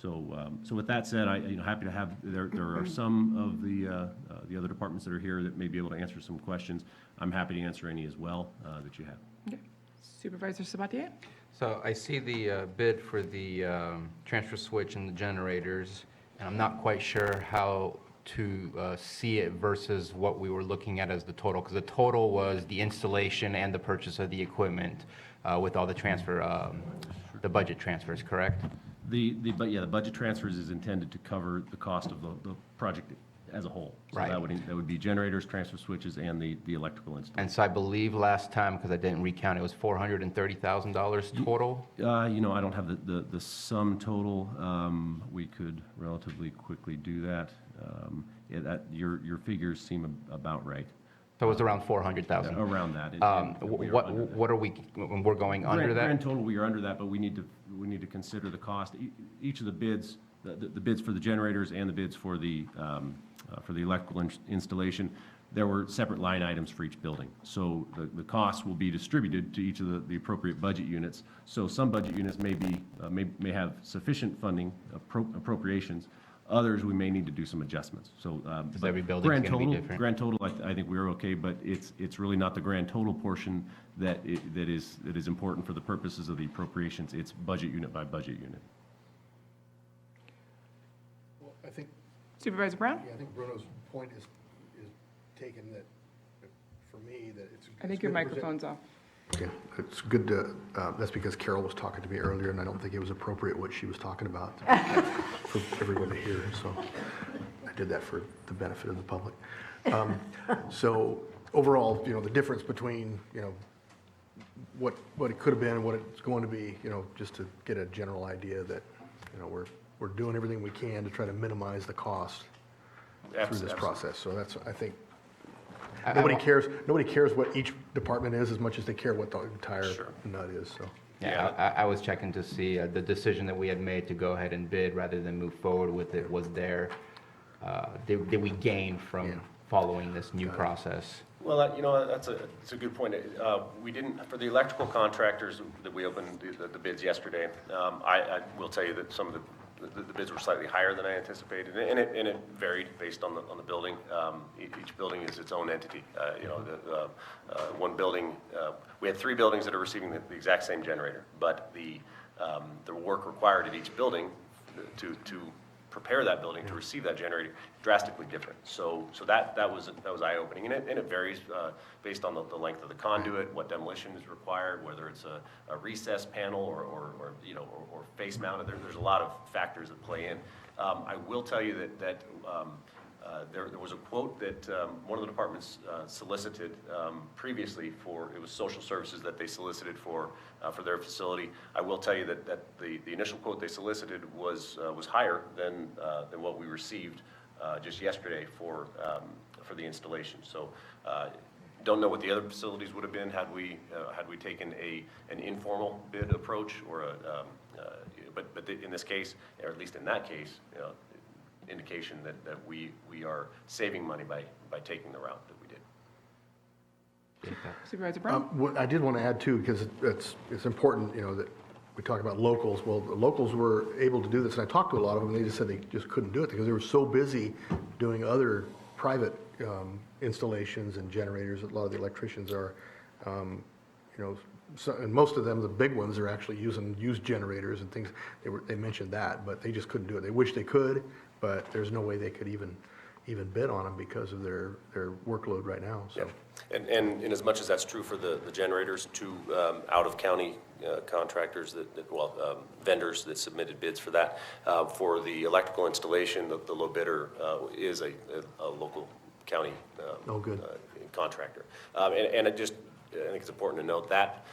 So, so with that said, happy to have, there are some of the other departments that are here that may be able to answer some questions. I'm happy to answer any as well that you have. Okay. Supervisor Sabatier? So I see the bid for the transfer switch and the generators, and I'm not quite sure how to see it versus what we were looking at as the total, because the total was the installation and the purchase of the equipment with all the transfer, the budget transfers, correct? The budget transfers is intended to cover the cost of the project as a whole. So Right. that would be generators, transfer switches, and the electrical installation. And so I believe last time, because I didn't recount, it was $430,000 total? I don't have the sum total. We could relatively quickly do that. Your figures seem about right. So it was around 400,000? Around that. What are we, when we're going under that? Grand total, we are under that, but we need to consider the cost. Each of the bids, the bids for the generators and the bids for the electrical installation, there were separate line items for each building. So the costs will be distributed to each of the appropriate budget units. So some budget units may have sufficient funding appropriations. Others, we may need to do some adjustments. So Because every building's going to be different. Grand total, I think we're okay, but it's really not the grand total portion that is important for the purposes of the appropriations. It's budget unit by budget unit. Well, I think, Supervisor Brown? I think Bruno's point is taken that, for me, that it's. I think your microphone's off. Okay, it's good to, that's because Carol was talking to me earlier, and I don't think it was appropriate what she was talking about for everyone to hear, so I did that for the benefit of the public. So overall, the difference between, what it could have been and what it's going to be, just to get a general idea that, we're doing everything we can to try to minimize the cost through this process. So that's, I think, nobody cares what each department is as much as they care what the entire nut is, so. Yeah, I was checking to see the decision that we had made to go ahead and bid rather than move forward with it was there. Did we gain from following this new process? Well, that's a good point. We didn't, for the electrical contractors that we opened the bids yesterday, I will tell you that some of the bids were slightly higher than I anticipated, and it varied based on the building. Each building is its own entity. One building, we had 3 buildings that are receiving the exact same generator, but the work required at each building to prepare that building to receive that generator drastically different. So that was eye-opening, and it varies based on the length of the conduit, what demolition is required, whether it's a recess panel or face mounted. There's a lot of factors that play in. I will tell you that There was a quote that one of the departments solicited previously for, it was social services that they solicited for their facility. I will tell you that the initial quote they solicited was higher than what we received just yesterday for the installation. So don't know what the other facilities would have been had we taken an informal bid approach or but in this case, or at least in that case, indication that we are saving money by taking the route that we did. Supervisor Brown? What I did want to add too, because it's important, that we talk about locals. Well, the locals were able to do this, and I talked to a lot of them, and they just said they just couldn't do it because they were so busy doing other private installations and generators. A lot of the electricians are, and most of them, the big ones, are actually using used generators and things. They mentioned that, but they just couldn't do it. They wish they could, but there's no way they could even bid on them because of their workload right now. So. Yeah. And in as much as that's true for the generators, two out-of-county contractors vendors that submitted bids for that. For the electrical installation, the low bidder is a local county contractor. And I think it's important to note that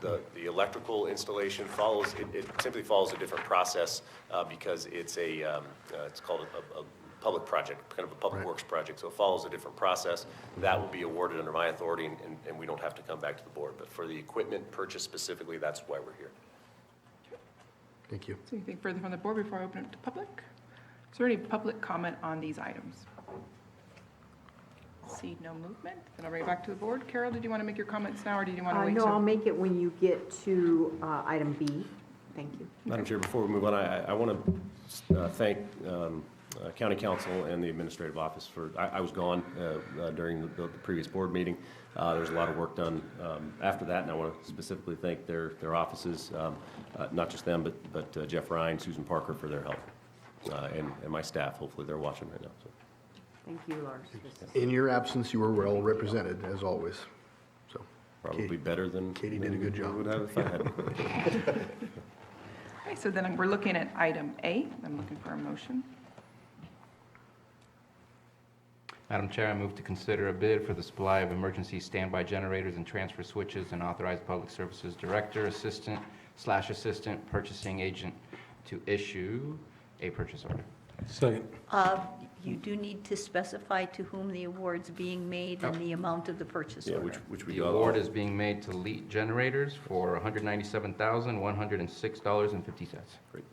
the electrical installation follows, it simply follows a different process because it's called a public project, kind of a public works project, so it follows a different process. That will be awarded under my authority, and we don't have to come back to the board. But for the equipment purchase specifically, that's why we're here. Thank you. So anything further from the board before I open it to public? Is there any public comment on these items? See no movement, then I'll bring it back to the board. Carol, did you want to make your comments now, or do you want to wait? No, I'll make it when you get to item B. Thank you. Madam Chair, before we move on, I want to thank County Council and the Administrative Office for, I was gone during the previous board meeting. There was a lot of work done after that, and I want to specifically thank their offices, not just them, but Jeff Ryan, Susan Parker for their help, and my staff. Hopefully they're watching right now. So. Thank you, Lars. In your absence, you were well represented, as always. So probably better than Katie did a good job. Would have if I had. Okay, so then we're looking at item A. I'm looking for a motion. Madam Chair, I move to consider a bid for the supply of emergency standby generators and transfer switches and authorize Public Services Director, Assistant/Assistant Purchasing Agent to issue a purchase order. Second. You do need to specify to whom the award's being made and the amount of the purchase order. Which we The got. award is being made to Elite Generators for $197,106.50. Great.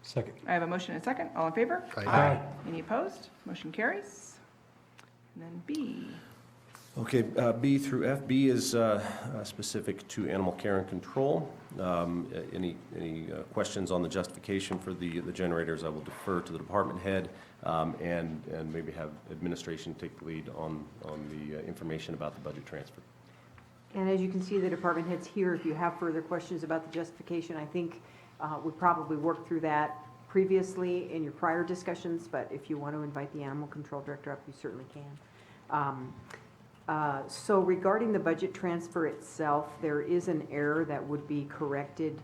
Second. I have a motion and a second. All in favor? Aye. Any opposed? Motion carries. And then B. Okay, B through F. B is specific to animal care and control. Any questions on the justification for the generators, I will defer to the department head and maybe have administration take the lead on the information about the budget transfer. And as you can see, the department head's here. If you have further questions about the justification, I think we probably worked through that previously in your prior discussions, but if you want to invite the animal control director up, you certainly can. So regarding the budget transfer itself, there is an error that would be corrected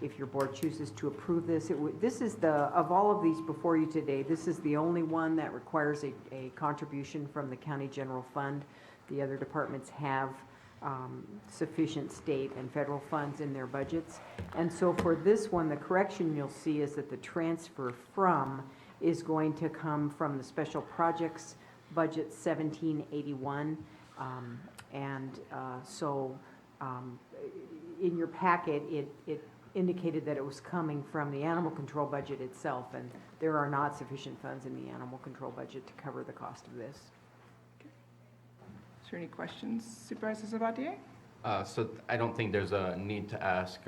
if your board chooses to approve this. This is of all of these before you today, this is the only one that requires a contribution from the county general fund. The other departments have sufficient state and federal funds in their budgets. And so for this one, the correction you'll see is that the transfer from is going to come from the special projects budget 1781. In your packet, it indicated that it was coming from the animal control budget itself, and there are not sufficient funds in the animal control budget to cover the cost of this. Is there any questions, Supervisor Sabatier? So I don't think there's a need to ask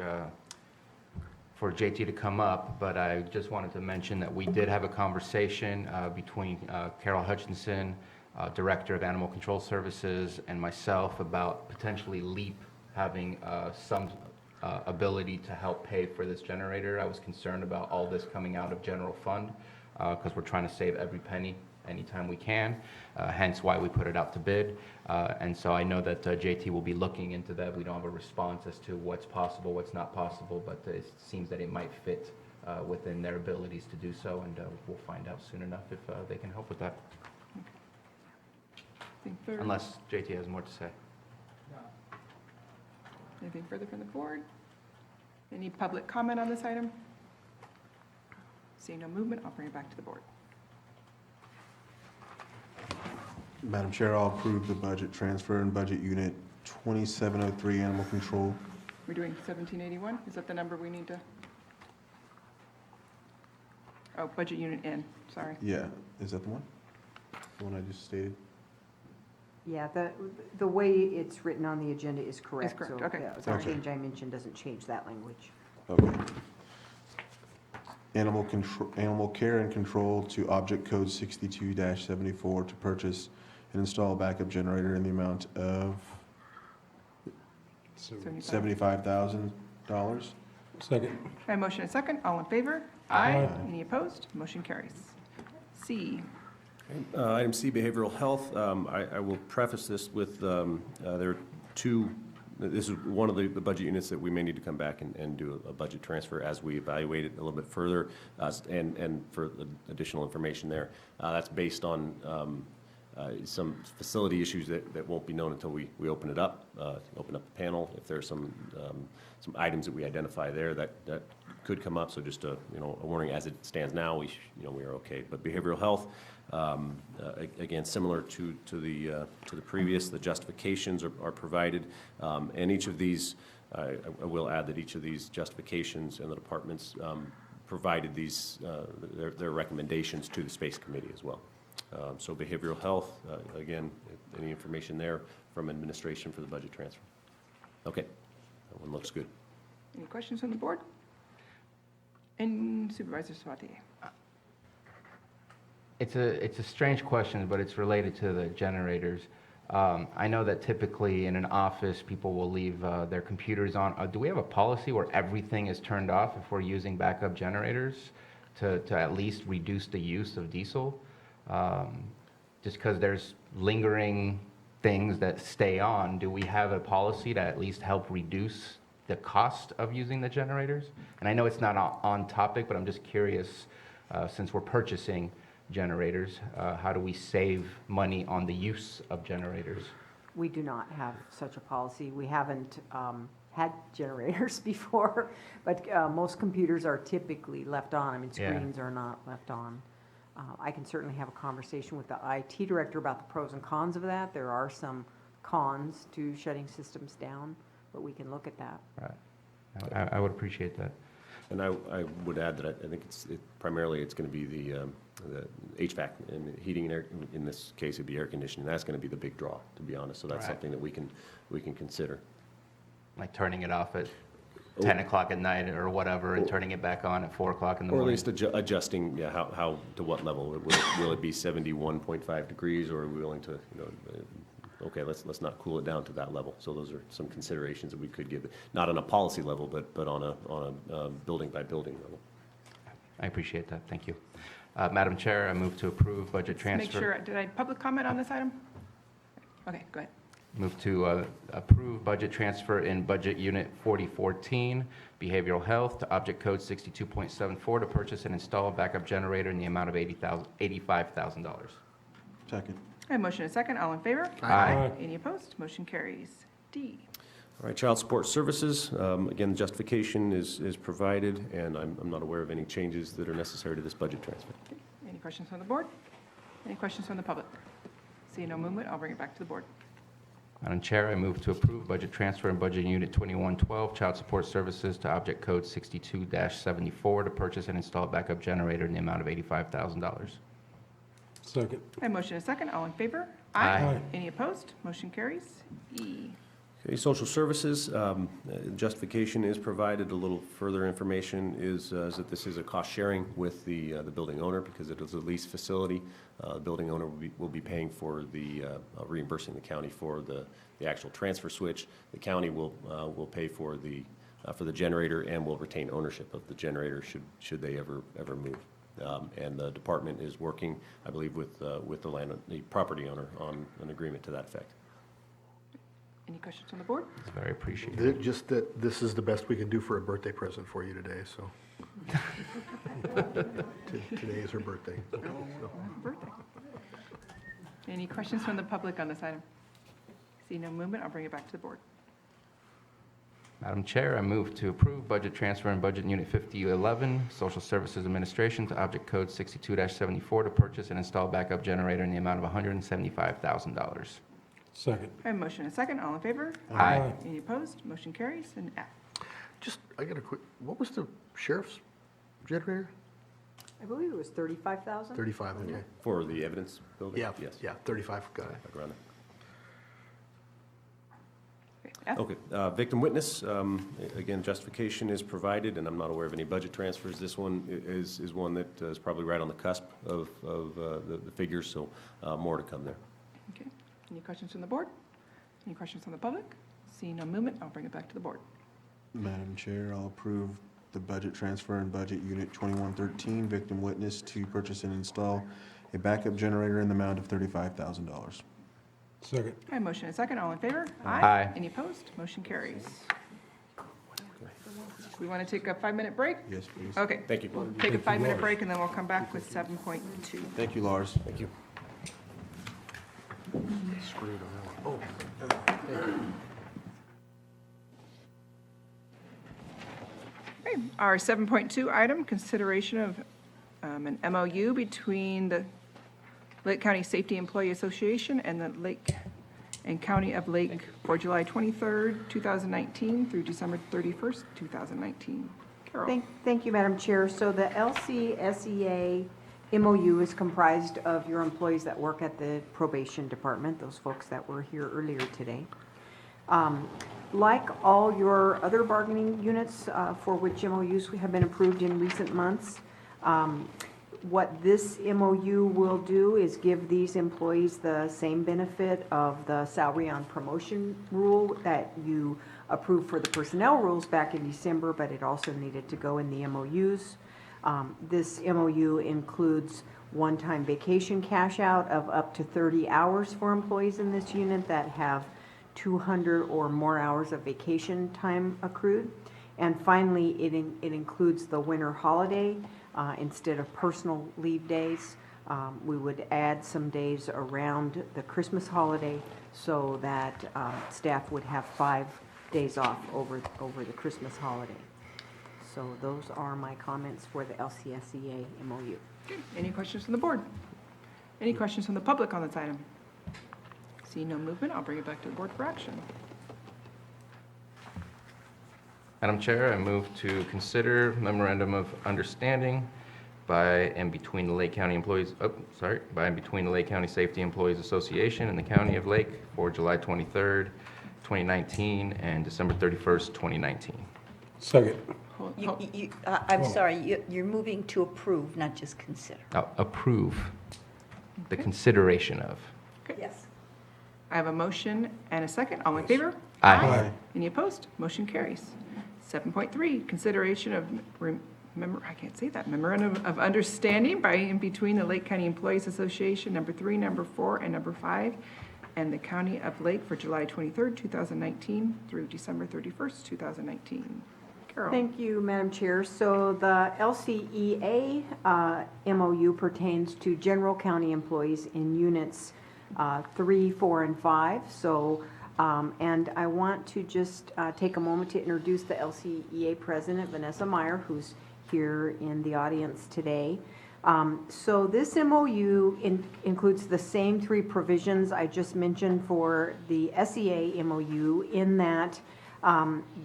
for JT to come up, but I just wanted to mention that we did have a conversation between Carol Hutchinson, Director of Animal Control Services, and myself about potentially LEAP having some ability to help pay for this generator. I was concerned about all this coming out of general fund because we're trying to save every penny anytime we can, hence why we put it out to bid. And so I know that JT will be looking into that. We don't have a response as to what's possible, what's not possible, but it seems that it might fit within their abilities to do so, and we'll find out soon enough if they can help with that. Unless JT has more to say. Anything further from the board? Any public comment on this item? Seeing no movement, I'll bring it back to the board. Madam Chair, I'll approve the budget transfer in Budget Unit 2703, Animal Control. We're doing 1781? Is that the number we need to? Oh, budget unit N, sorry. Yeah, is that the one? The one I just stated? Yeah, the way it's written on the agenda is correct. correct, So, okay. yeah, The Okay. change I mentioned doesn't change that language. Okay. Animal care and control to object code 62-74 to purchase and install a backup generator in the amount of $75,000. Second. I have a motion and a second. All in favor? Aye. Any opposed? Motion carries. C, Item C, behavioral health. I will preface this with, there are two, this is one of the budget units that we may need to come back and do a budget transfer as we evaluate it a little bit further, and for additional information there. That's based on some facility issues that won't be known until we open it up, open up the panel. If there's some items that we identify there that could come up, so just a warning. As it stands now, we are okay. But behavioral health, again, similar to the previous, the justifications are provided, and each of these, I will add that each of these justifications and the departments provided these their recommendations to the space committee as well. So behavioral health, again, any information there from administration for the budget transfer? Okay, that one looks good. any questions from the board? And Supervisor Swati. It's a strange question, but it's related to the generators. I know that typically in an office, people will leave their computers on. Do we have a policy where everything is turned off if we're using backup generators to at least reduce the use of diesel? Just because there's lingering things that stay on, do we have a policy to at least help reduce the cost of using the generators? And I know it's not on topic, but I'm just curious, since we're purchasing generators, how do we save money on the use of generators? We do not have such a policy. We haven't had generators before, but most computers are typically left on. I mean, Yeah. screens are not left on. I can certainly have a conversation with the IT director about the pros and cons of that. There are some cons to shutting systems down, but we can look at that. Right. I would appreciate that. And I would add that I think primarily it's going to be the HVAC and heating and air. In this case, it'd be air conditioning. That's going to be the big draw, to be honest. So that's Right. something that we can consider. Like turning it off at 10 o'clock at night or whatever, and turning it back on at 4 o'clock in the Or at morning. least adjusting, yeah, how to what level? Will it be 71.5 degrees, or are we willing to, okay, let's not cool it down to that level. So those are some considerations that we could give, not on a policy level, but on a building by building level. I appreciate that. Thank you. Madam Chair, I move to approve budget transfer. Make sure, did I public comment on this item? Okay, go ahead. Move to approve budget transfer in Budget Unit 4014, Behavioral Health, to Object Code 62.74 to purchase and install a backup generator in the amount of $85,000. Second. I have a motion and a second. All in favor? Aye. Any opposed? Motion carries. D, All right, child support services, again, the justification is provided, and I'm not aware of any changes that are necessary to this budget transfer. any questions from the board? Any questions from the public? Seeing no movement, I'll bring it back to the board. Madam Chair, I move to approve budget transfer in Budget Unit 2112, Child Support Services, to Object Code 62-74 to purchase and install a backup generator in the amount of $85,000. Second. I have a motion and a second. All in favor? Aye. Any opposed? Motion carries. E, Okay, social services, justification is provided. A little further information is that this is a cost sharing with the building owner because it is a leased facility. The building owner will be paying for the reimbursing the county for the actual transfer switch. The county will pay for the generator and will retain ownership of the generator should they ever move. And the department is working, I believe, with the property owner on an agreement to that effect. Any questions on the board? It's very appreciated. Just that this is the best we can do for a birthday present for you today, so. Today is her birthday. So. Birthday. Any questions from the public on this item? See no movement, I'll bring it back to the board. Madam Chair, I move to approve budget transfer in Budget Unit 5011, Social Services Administration, to Object Code 62-74 to purchase and install backup generator in the amount of $175,000. Second. I have a motion and a second. All in favor? Aye. Any opposed? Motion carries. And F. Just, I got a quick, what was the sheriff's generator? I believe it was 35,000? 35, okay. For the evidence building? Yeah, Yes. yeah, 35, got it. Back around Okay, F. there. Okay, victim witness, again, justification is provided, and I'm not aware of any budget transfers. This one is one that is probably right on the cusp of the figures, so more to come there. Okay. Any questions from the board? Any questions from the public? Seeing no movement, I'll bring it back to the board. Madam Chair, I'll approve the budget transfer in Budget Unit 2113, Victim Witness, to purchase and install a backup generator in the amount of $35,000. Second. I have a motion and a second. All in favor? Aye. Any opposed? Motion carries. We want to take a 5-minute break? Yes, please. Okay. Thank you. We'll take a 5-minute break, and then we'll come back with 7.2. Thank you, Lars. Thank you. Screwed on that one. Oh, thank you. Okay, our 7.2 item, consideration of an MOU between the Lake County Safety Employee Association and the Lake and County of Lake for July 23rd, 2019 through December 31st, 2019. Carol? Thank you, Madam Chair. So the LCSEA MOU is comprised of your employees that work at the probation department, those folks that were here earlier today. Like all your other bargaining units for which MOUs have been approved in recent months, what this MOU will do is give these employees the same benefit of the salary on promotion rule that you approved for the personnel rules back in December, but it also needed to go in the MOUs. This MOU includes one-time vacation cash out of up to 30 hours for employees in this unit that have 200 or more hours of vacation time accrued. And finally, it includes the winter holiday. Instead of personal leave days, we would add some days around the Christmas holiday so that staff would have 5 days off over the Christmas holiday. So those are my comments for the LCSEA MOU. Okay. Any questions from the board? Any questions from the public on this item? Seeing no movement, I'll bring it back to the board for action. Madam Chair, I move to consider memorandum of understanding by and between the Lake County by and between the Lake County Safety Employees Association and the County of Lake for July 23rd, 2019 and December 31st, 2019. Second. I'm sorry, you're moving to approve, not just consider. Approve the consideration of. Yes. I have a motion and a second. All in favor? Aye. Any opposed? Motion carries. 7.3, consideration of, memorandum of understanding by and between the Lake County Employees Association, number 3, number 4, and number 5, and the County of Lake for July 23rd, 2019 through December 31st, 2019. Carol? Thank you, Madam Chair. So the LCEA MOU pertains to general county employees in units 3, 4, and 5. So, and I want to just take a moment to introduce the LCEA President, Vanessa Meyer, who's here in the audience today. So this MOU includes the same 3 provisions I just mentioned for the SEA MOU, in that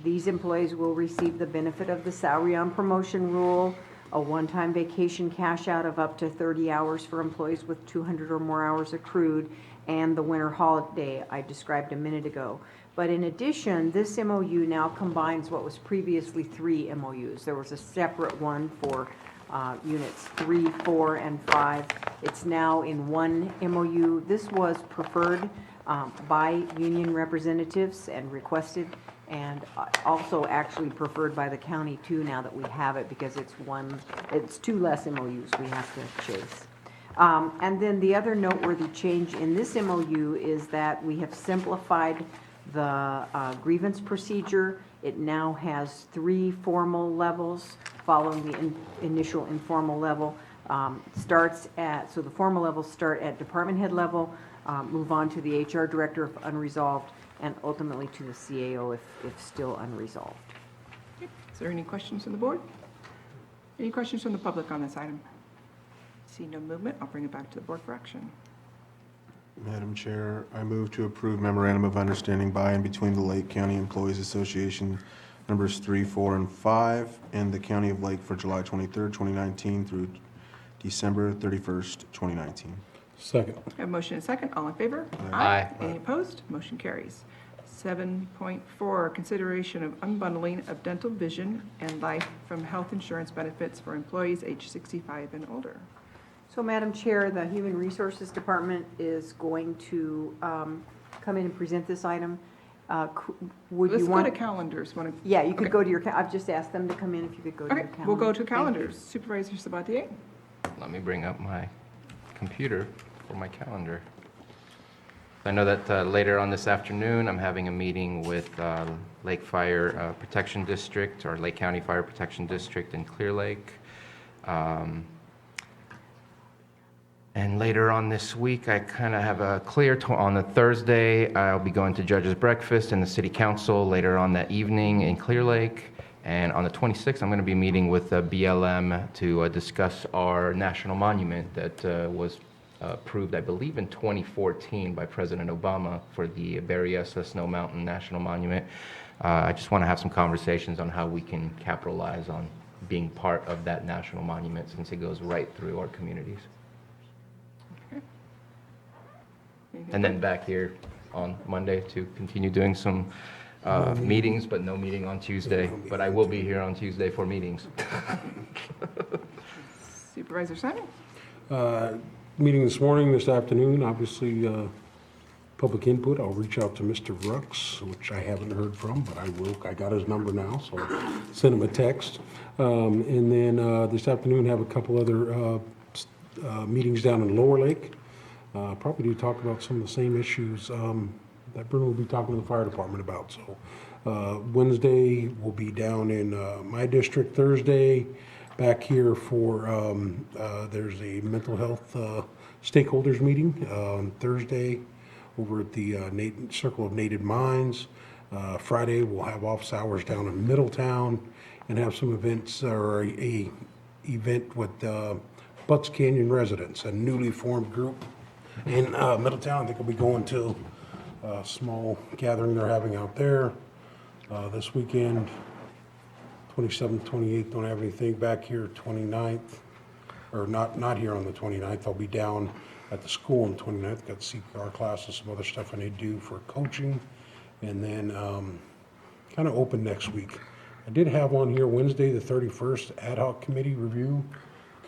these employees will receive the benefit of the salary on promotion rule, a one-time vacation cash out of up to 30 hours for employees with 200 or more hours accrued, and the winter holiday I described a minute ago. But in addition, this MOU now combines what was previously 3 MOUs. There was a separate one for units 3, 4, and 5. It's now in one MOU. This was preferred by union representatives and requested, and also actually preferred by the county too, now that we have it, because it's 2 less MOUs we have to chase. And then the other noteworthy change in this MOU is that we have simplified the grievance procedure. It now has 3 formal levels following the initial informal level. So the formal levels start at department head level, move on to the HR director if unresolved, and ultimately to the CAO if still unresolved. Is there any questions from the board? Any questions from the public on this item? See no movement, I'll bring it back to the board for action. Madam Chair, I move to approve memorandum of understanding by and between the Lake County Employees Association numbers 3, 4, and 5 and the County of Lake for July 23rd, 2019 through December 31st, 2019. Second. I have a motion and a second. All in favor? Aye. Any opposed? Motion carries. 7.4, consideration of unbundling of dental, vision, and life from health insurance benefits for employees age 65 and older. So, Madam Chair, the Human Resources Department is going to come in and present this item. Would you Let's want? go to calendars. Want to? Yeah, you could Okay. go to your, I've just asked them to come in, if you could go to your Okay, calendar. we'll go to Thank you. calendars. Supervisor Sabatier? Let me bring up my computer for my calendar. I know that later on this afternoon, I'm having a meeting with Lake Fire Protection District, or Lake County Fire Protection District in Clear Lake. And later on this week, I kind of have a clear, on the Thursday, I'll be going to Judge's Breakfast in the City Council later on that evening in Clear Lake. And on the 26th, I'm going to be meeting with BLM to discuss our national monument that was approved, I believe, in 2014 by President Obama for the Berryessa Snow Mountain National Monument. I just want to have some conversations on how we can capitalize on being part of that national monument, since it goes right through our communities. And then back here on Monday to continue doing some meetings, but no meeting on Tuesday. But I will be here on Tuesday for meetings. Supervisor Simon? Meeting this morning, this afternoon, obviously, public input. I'll reach out to Mr. Brooks, which I haven't heard from, but I will. I got his number now, so I'll send him a text. And then this afternoon, have a couple other meetings down in Lower Lake. Probably to talk about some of the same issues that Bruno will be talking to the fire department about. So Wednesday, we'll be down in my district. Thursday, back here for, there's a mental health stakeholders meeting. Thursday, over at the Circle of Native Minds. Friday, we'll have office hours down in Middletown and have some events, or a event with Butts Canyon residents, a newly formed group in Middletown. I think we'll be going to a small gathering they're having out there this weekend. 27th, 28th, don't have anything. Back here 29th, or not here on the 29th. I'll be down at the school on the 29th. Got CPR classes, some other stuff I need to do for coaching. And then kind of open next week. I did have on here Wednesday, the 31st, ad hoc committee review.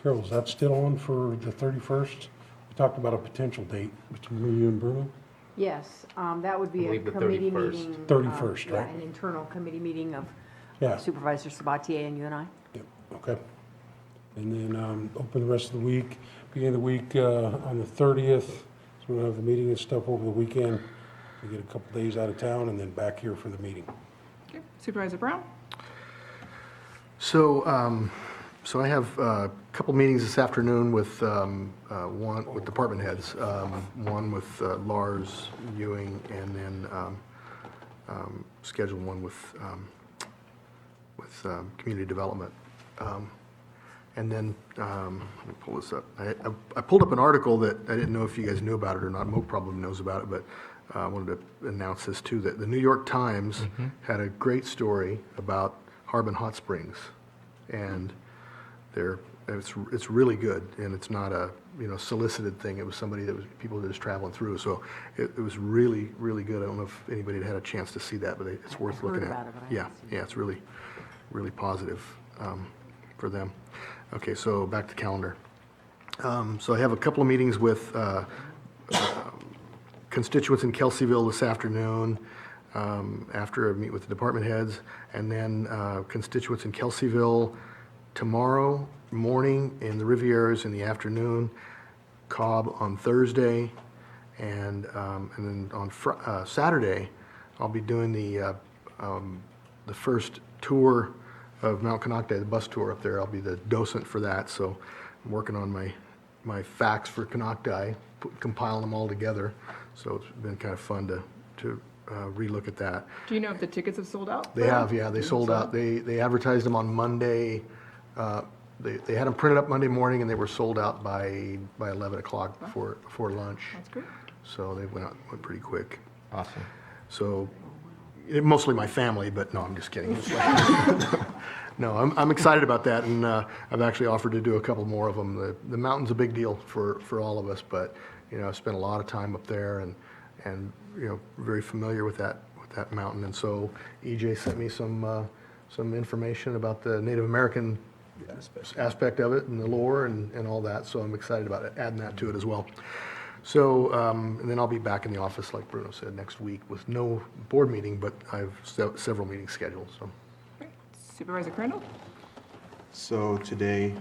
Carol, is that still on for the 31st? We talked about a potential date between you and Bruno. Yes, that would be a believe the committee 31st. meeting. 31st, yeah, right? An internal committee meeting of Yeah. Supervisor Sabatier and you and I. Yep, okay. And then open the rest of the week. Beginning of the week on the 30th, so we'll have the meeting and stuff over the weekend. We get a couple days out of town and then back here for the meeting. Okay. Supervisor Brown? So I have a couple meetings this afternoon with one with department heads, one with Lars Ewing, and then schedule one with community development. And then, let me pull this up. I pulled up an article that I didn't know if you guys knew about it or not. Mo probably knows about it, but I wanted to announce this too, that the New York Times had a great story about Harbin Hot Springs. And it's really good, and it's not a solicited thing. It was somebody that was people that was traveling through. So it was really, really good. I don't know if anybody had a chance to see that, but it's worth looking at. about it, but I haven't Yeah, it's really, really positive for them. Okay, so back to calendar. So I have a couple of meetings with constituents in Kelseyville this afternoon, after I meet with the department heads, and then constituents in Kelseyville tomorrow morning, in the Rivieras in the afternoon, Cobb on Thursday, and then on Saturday, I'll be doing the first tour of Mount Canocte, the bus tour up there. I'll be the docent for that, so I'm working on my facts for Canocte, compiling them all together. So it's been kind of fun to relook at that. Do you know if the tickets have sold out? They have, yeah, they sold out. They advertised them on Monday. They had them printed up Monday morning, and they were sold out by 11 o'clock before lunch. That's great. So they went pretty quick. Awesome. So, mostly my family, but no, I'm just kidding. No, I'm excited about that, and I've actually offered to do a couple more of them. The mountain's a big deal for all of us, but, I've spent a lot of time up there and very familiar with that mountain. And so EJ sent me some information about the Native American aspect of it and the lore and all that, so I'm excited about adding that to it as well. So, and then I'll be back in the office, like Bruno said, next week with no board meeting, but I have several meetings scheduled, so. Supervisor Crandall? So today,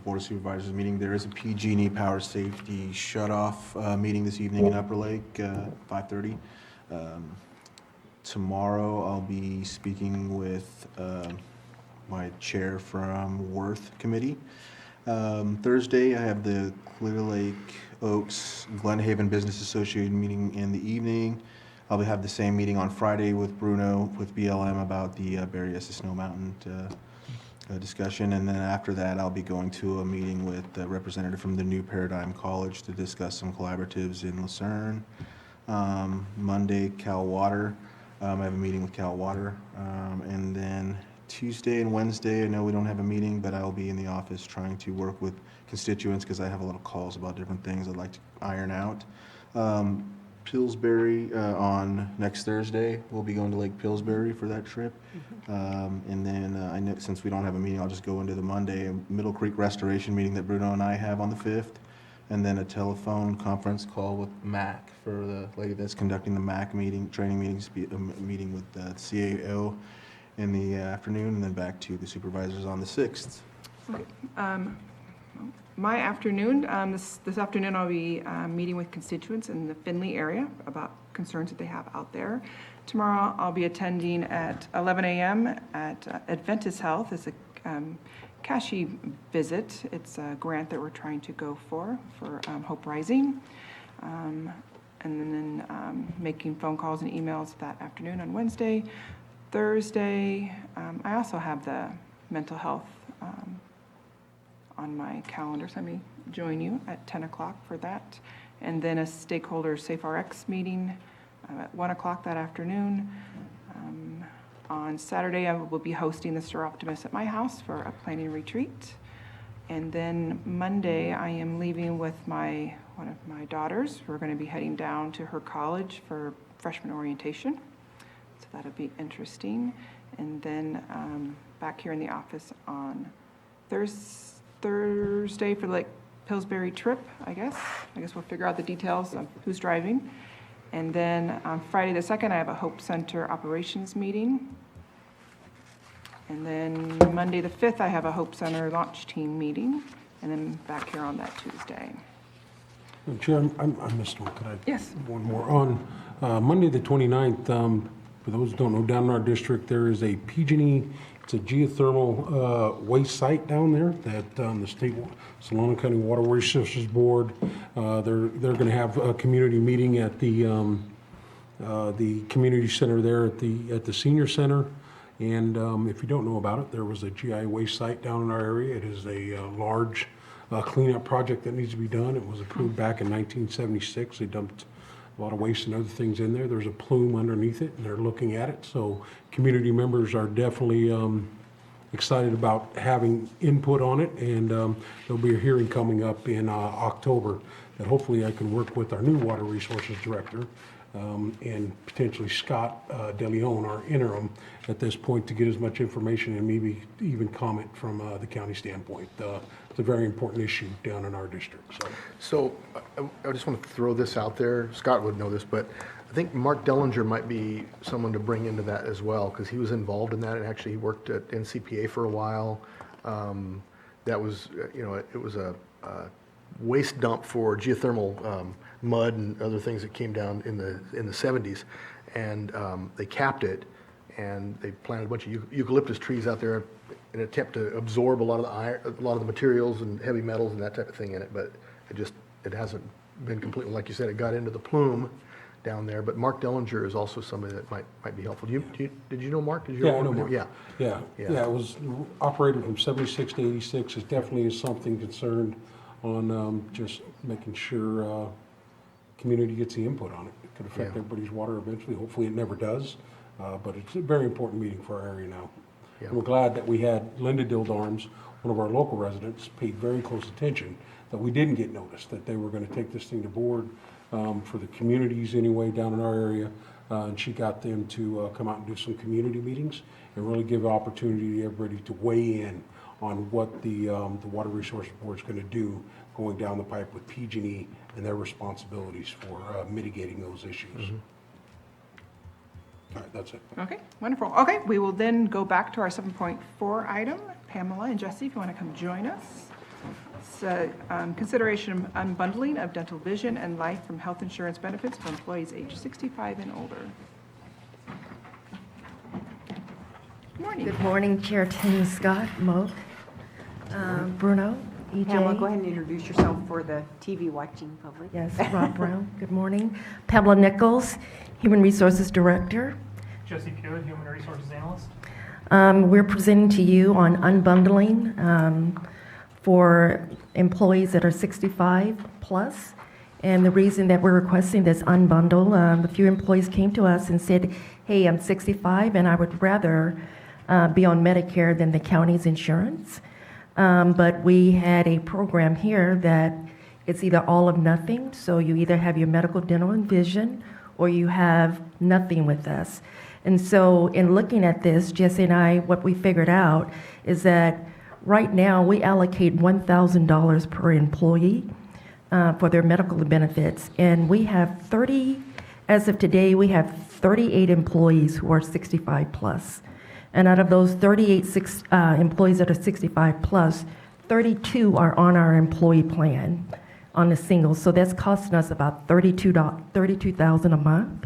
Board of Supervisors meeting, there is a PG&E Power Safety Shut-Off meeting this evening in Upper Lake, 5:30. Tomorrow, I'll be speaking with my chair from Worth Committee. Thursday, I have the Clear Lake Oaks Glen Haven Business Association meeting in the evening. I'll have the same meeting on Friday with Bruno, with BLM, about the Berryessa Snow Mountain discussion. And then after that, I'll be going to a meeting with a representative from the New Paradigm College to discuss some collaboratives in Lucerne. Monday, Cal Water. I have a meeting with Cal Water. And then Tuesday and Wednesday, I know we don't have a meeting, but I'll be in the office trying to work with constituents because I have a lot of calls about different things I'd like to iron out. Pillsbury on next Thursday. We'll be going to Lake Pillsbury for that trip. And then I know since we don't have a meeting, I'll just go into the Monday Middle Creek Restoration meeting that Bruno and I have on the 5th. And then a telephone conference call with MAC for the lady that's conducting the MAC meeting, training meetings, meeting with the CAO in the afternoon, and then back to the supervisors on the 6th. Okay. My afternoon, this afternoon I'll be meeting with constituents in the Findlay area about concerns that they have out there. Tomorrow I'll be attending at 11 a.m. at Adventist Health. It's a CASHI visit. It's a grant that we're trying to go for Hope Rising. And then making phone calls and emails that afternoon on Wednesday. Thursday, I also have the mental health on my calendar, so I may join you at 10 o'clock for that. And then a stakeholder SafeRx meeting at 1 o'clock that afternoon. On Saturday, I will be hosting the Stir Optimist at my house for a planning retreat. And then Monday, I am leaving with one of my daughters. We're going to be heading down to her college for freshman orientation. So that'll be interesting. And then back here in the office on Thursday for the Lake Pillsbury trip, I guess. I guess we'll figure out the details of who's driving. And then on Friday the 2nd, I have a Hope Center operations meeting. And then Monday the 5th, I have a Hope Center launch team meeting. And then back here on that Tuesday. Chair, I missed one. Could I? Yes. One more. On Monday, the 29th, for those who don't know, down in our district, there is a PG&E, it's a geothermal waste site down there that the state, Solano County Water Resources Board, they're going to have a community meeting at the community center there at the senior center. And if you don't know about it, there was a GI waste site down in our area. It is a large cleanup project that needs to be done. It was approved back in 1976. They dumped a lot of waste and other things in there. There's a plume underneath it, and they're looking at it. So community members are definitely excited about having input on it, and there'll be a hearing coming up in October that hopefully I can work with our new Water Resources Director and potentially Scott DeLeon, our interim, at this point to get as much information and maybe even comment from the county standpoint. It's a very important issue down in our district. So I just want to throw this out there. Scott would know this, but I think Mark Dellinger might be someone to bring into that as well, because he was involved in that, and actually he worked at NCPA for a while. That was, it was a waste dump for geothermal mud and other things that came down in the 70s. And they capped it, and they planted a bunch of eucalyptus trees out there in an attempt to absorb a lot of the iron, a lot of the materials and heavy metals and that type of thing in it. But it hasn't been completely, like you said, it got into the plume down there. But Mark Dellinger is also somebody that might be helpful. Did you know Mark? Did you Yeah, I know Mark. Yeah. Yeah, it was operated from 76 to 86. It definitely is something concerned on just making sure community gets the input on it. It could affect everybody's water eventually. Hopefully it never does, but it's a very important meeting for our area now. And we're glad that we had Linda Dildarms, one of our local residents, paid very close attention that we didn't get noticed, that they were going to take this thing to board for the communities anyway down in our area. And she got them to come out and do some community meetings and really give opportunity to everybody to weigh in on what the Water Resources Board is going to do going down the pipe with PG&E and their responsibilities for mitigating those issues. All right, that's it. Okay, wonderful. Okay, we will then go back to our 7.4 item. Pamela and Jesse, if you want to come join us. So, consideration of unbundling of dental vision and life from health insurance benefits for employees age 65 and older. Good morning. Good morning, Chair Tim Scott, Moak, Bruno, EJ. Pamela, go ahead and introduce yourself for the TV watching public. Yes, Rob Brown, good morning. Pamela Nichols, Human Resources Director. Jesse Pugh, Human Resources Analyst. We're presenting to you on unbundling for employees that are 65 plus. And the reason that we're requesting this unbundle, a few employees came to us and said, hey, I'm 65 and I would rather be on Medicare than the county's insurance. But we had a program here that it's either all or nothing. So you either have your medical, dental, and vision, or you have nothing with us. And so in looking at this, Jesse and I, what we figured out is that right now we allocate $1,000 per employee for their medical benefits. And we have as of today, we have 38 employees who are 65 plus. And out of those 38 employees that are 65 plus, 32 are on our employee plan on the single. So that's costing us about $32,000 a month.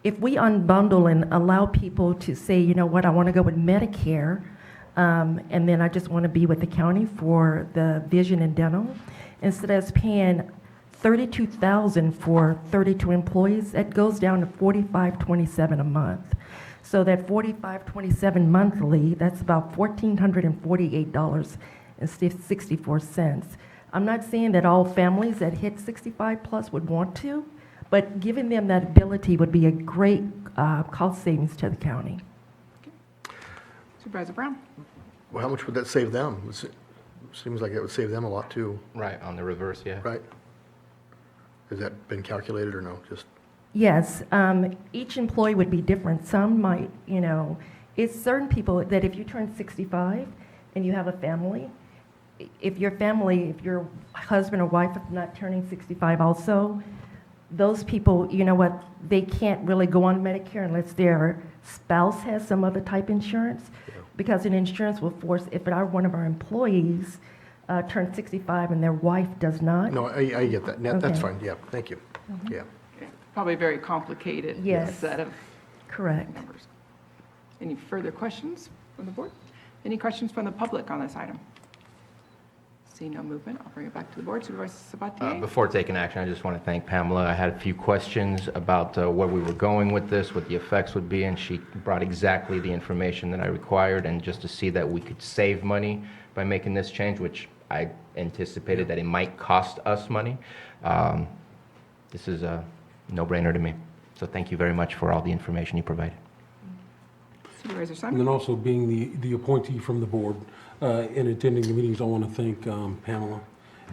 If we unbundle and allow people to say, you know what, I want to go with Medicare, and then I just want to be with the county for the vision and dental, instead of us paying $32,000 for 32 employees, that goes down to $45.27 a month. So that $45.27 monthly, that's about $1,448.64. I'm not saying that all families that hit 65 plus would want to, but giving them that ability would be a great cost savings to the county. Supervisor Brown. Well, how much would that save them? Seems like it would save them a lot too. Right, on the reverse, yeah. Right? Has that been calculated or no? Just Yes, each employee would be different. Some might, it's certain people that if you turn 65 and you have a family, if your husband or wife is not turning 65 also, those people, you know what, they can't really go on Medicare unless their spouse has some other type insurance, because an insurance will force, if one of our employees turns 65 and their wife does not. No, I get that. That's Okay. fine. Yeah, thank you. Yeah. Probably very complicated Yes. set of Correct. numbers. Any further questions from the board? Any questions from the public on this item? See no movement, I'll bring it back to the board. Supervisor Sabatier? Before taking action, I just want to thank Pamela. I had a few questions about where we were going with this, what the effects would be, and she brought exactly the information that I required, and just to see that we could save money by making this change, which I anticipated that it might cost us money. This is a no-brainer to me. So thank you very much for all the information you provided. Supervisor And Simon? then also being the appointee from the board and attending the meetings, I want to thank Pamela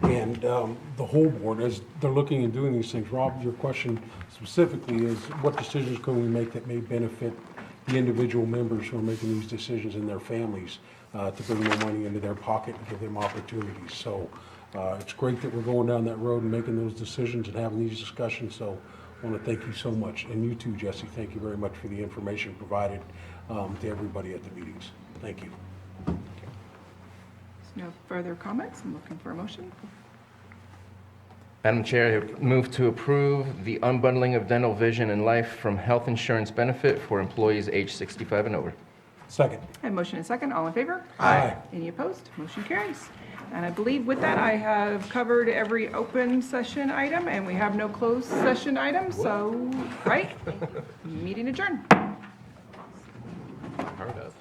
and the whole board as they're looking and doing these things. Rob, your question specifically is what decisions can we make that may benefit the individual members who are making these decisions and their families to bring more money into their pocket and give them opportunities. So it's great that we're going down that road and making those decisions and having these discussions. So I want to thank you so much. And you too, Jesse, thank you very much for the information provided to everybody at the meetings. Thank you. No further comments. I'm looking for a motion. Madam Chair, I move to approve the unbundling of dental, vision, and life from health insurance benefit for employees age 65 and over. Second. I have motion and second. All in favor? Aye. Any opposed? Motion carries. And I believe with that, I have covered every open session item, and we have no closed session items, so, right? Meeting adjourned. Heard of.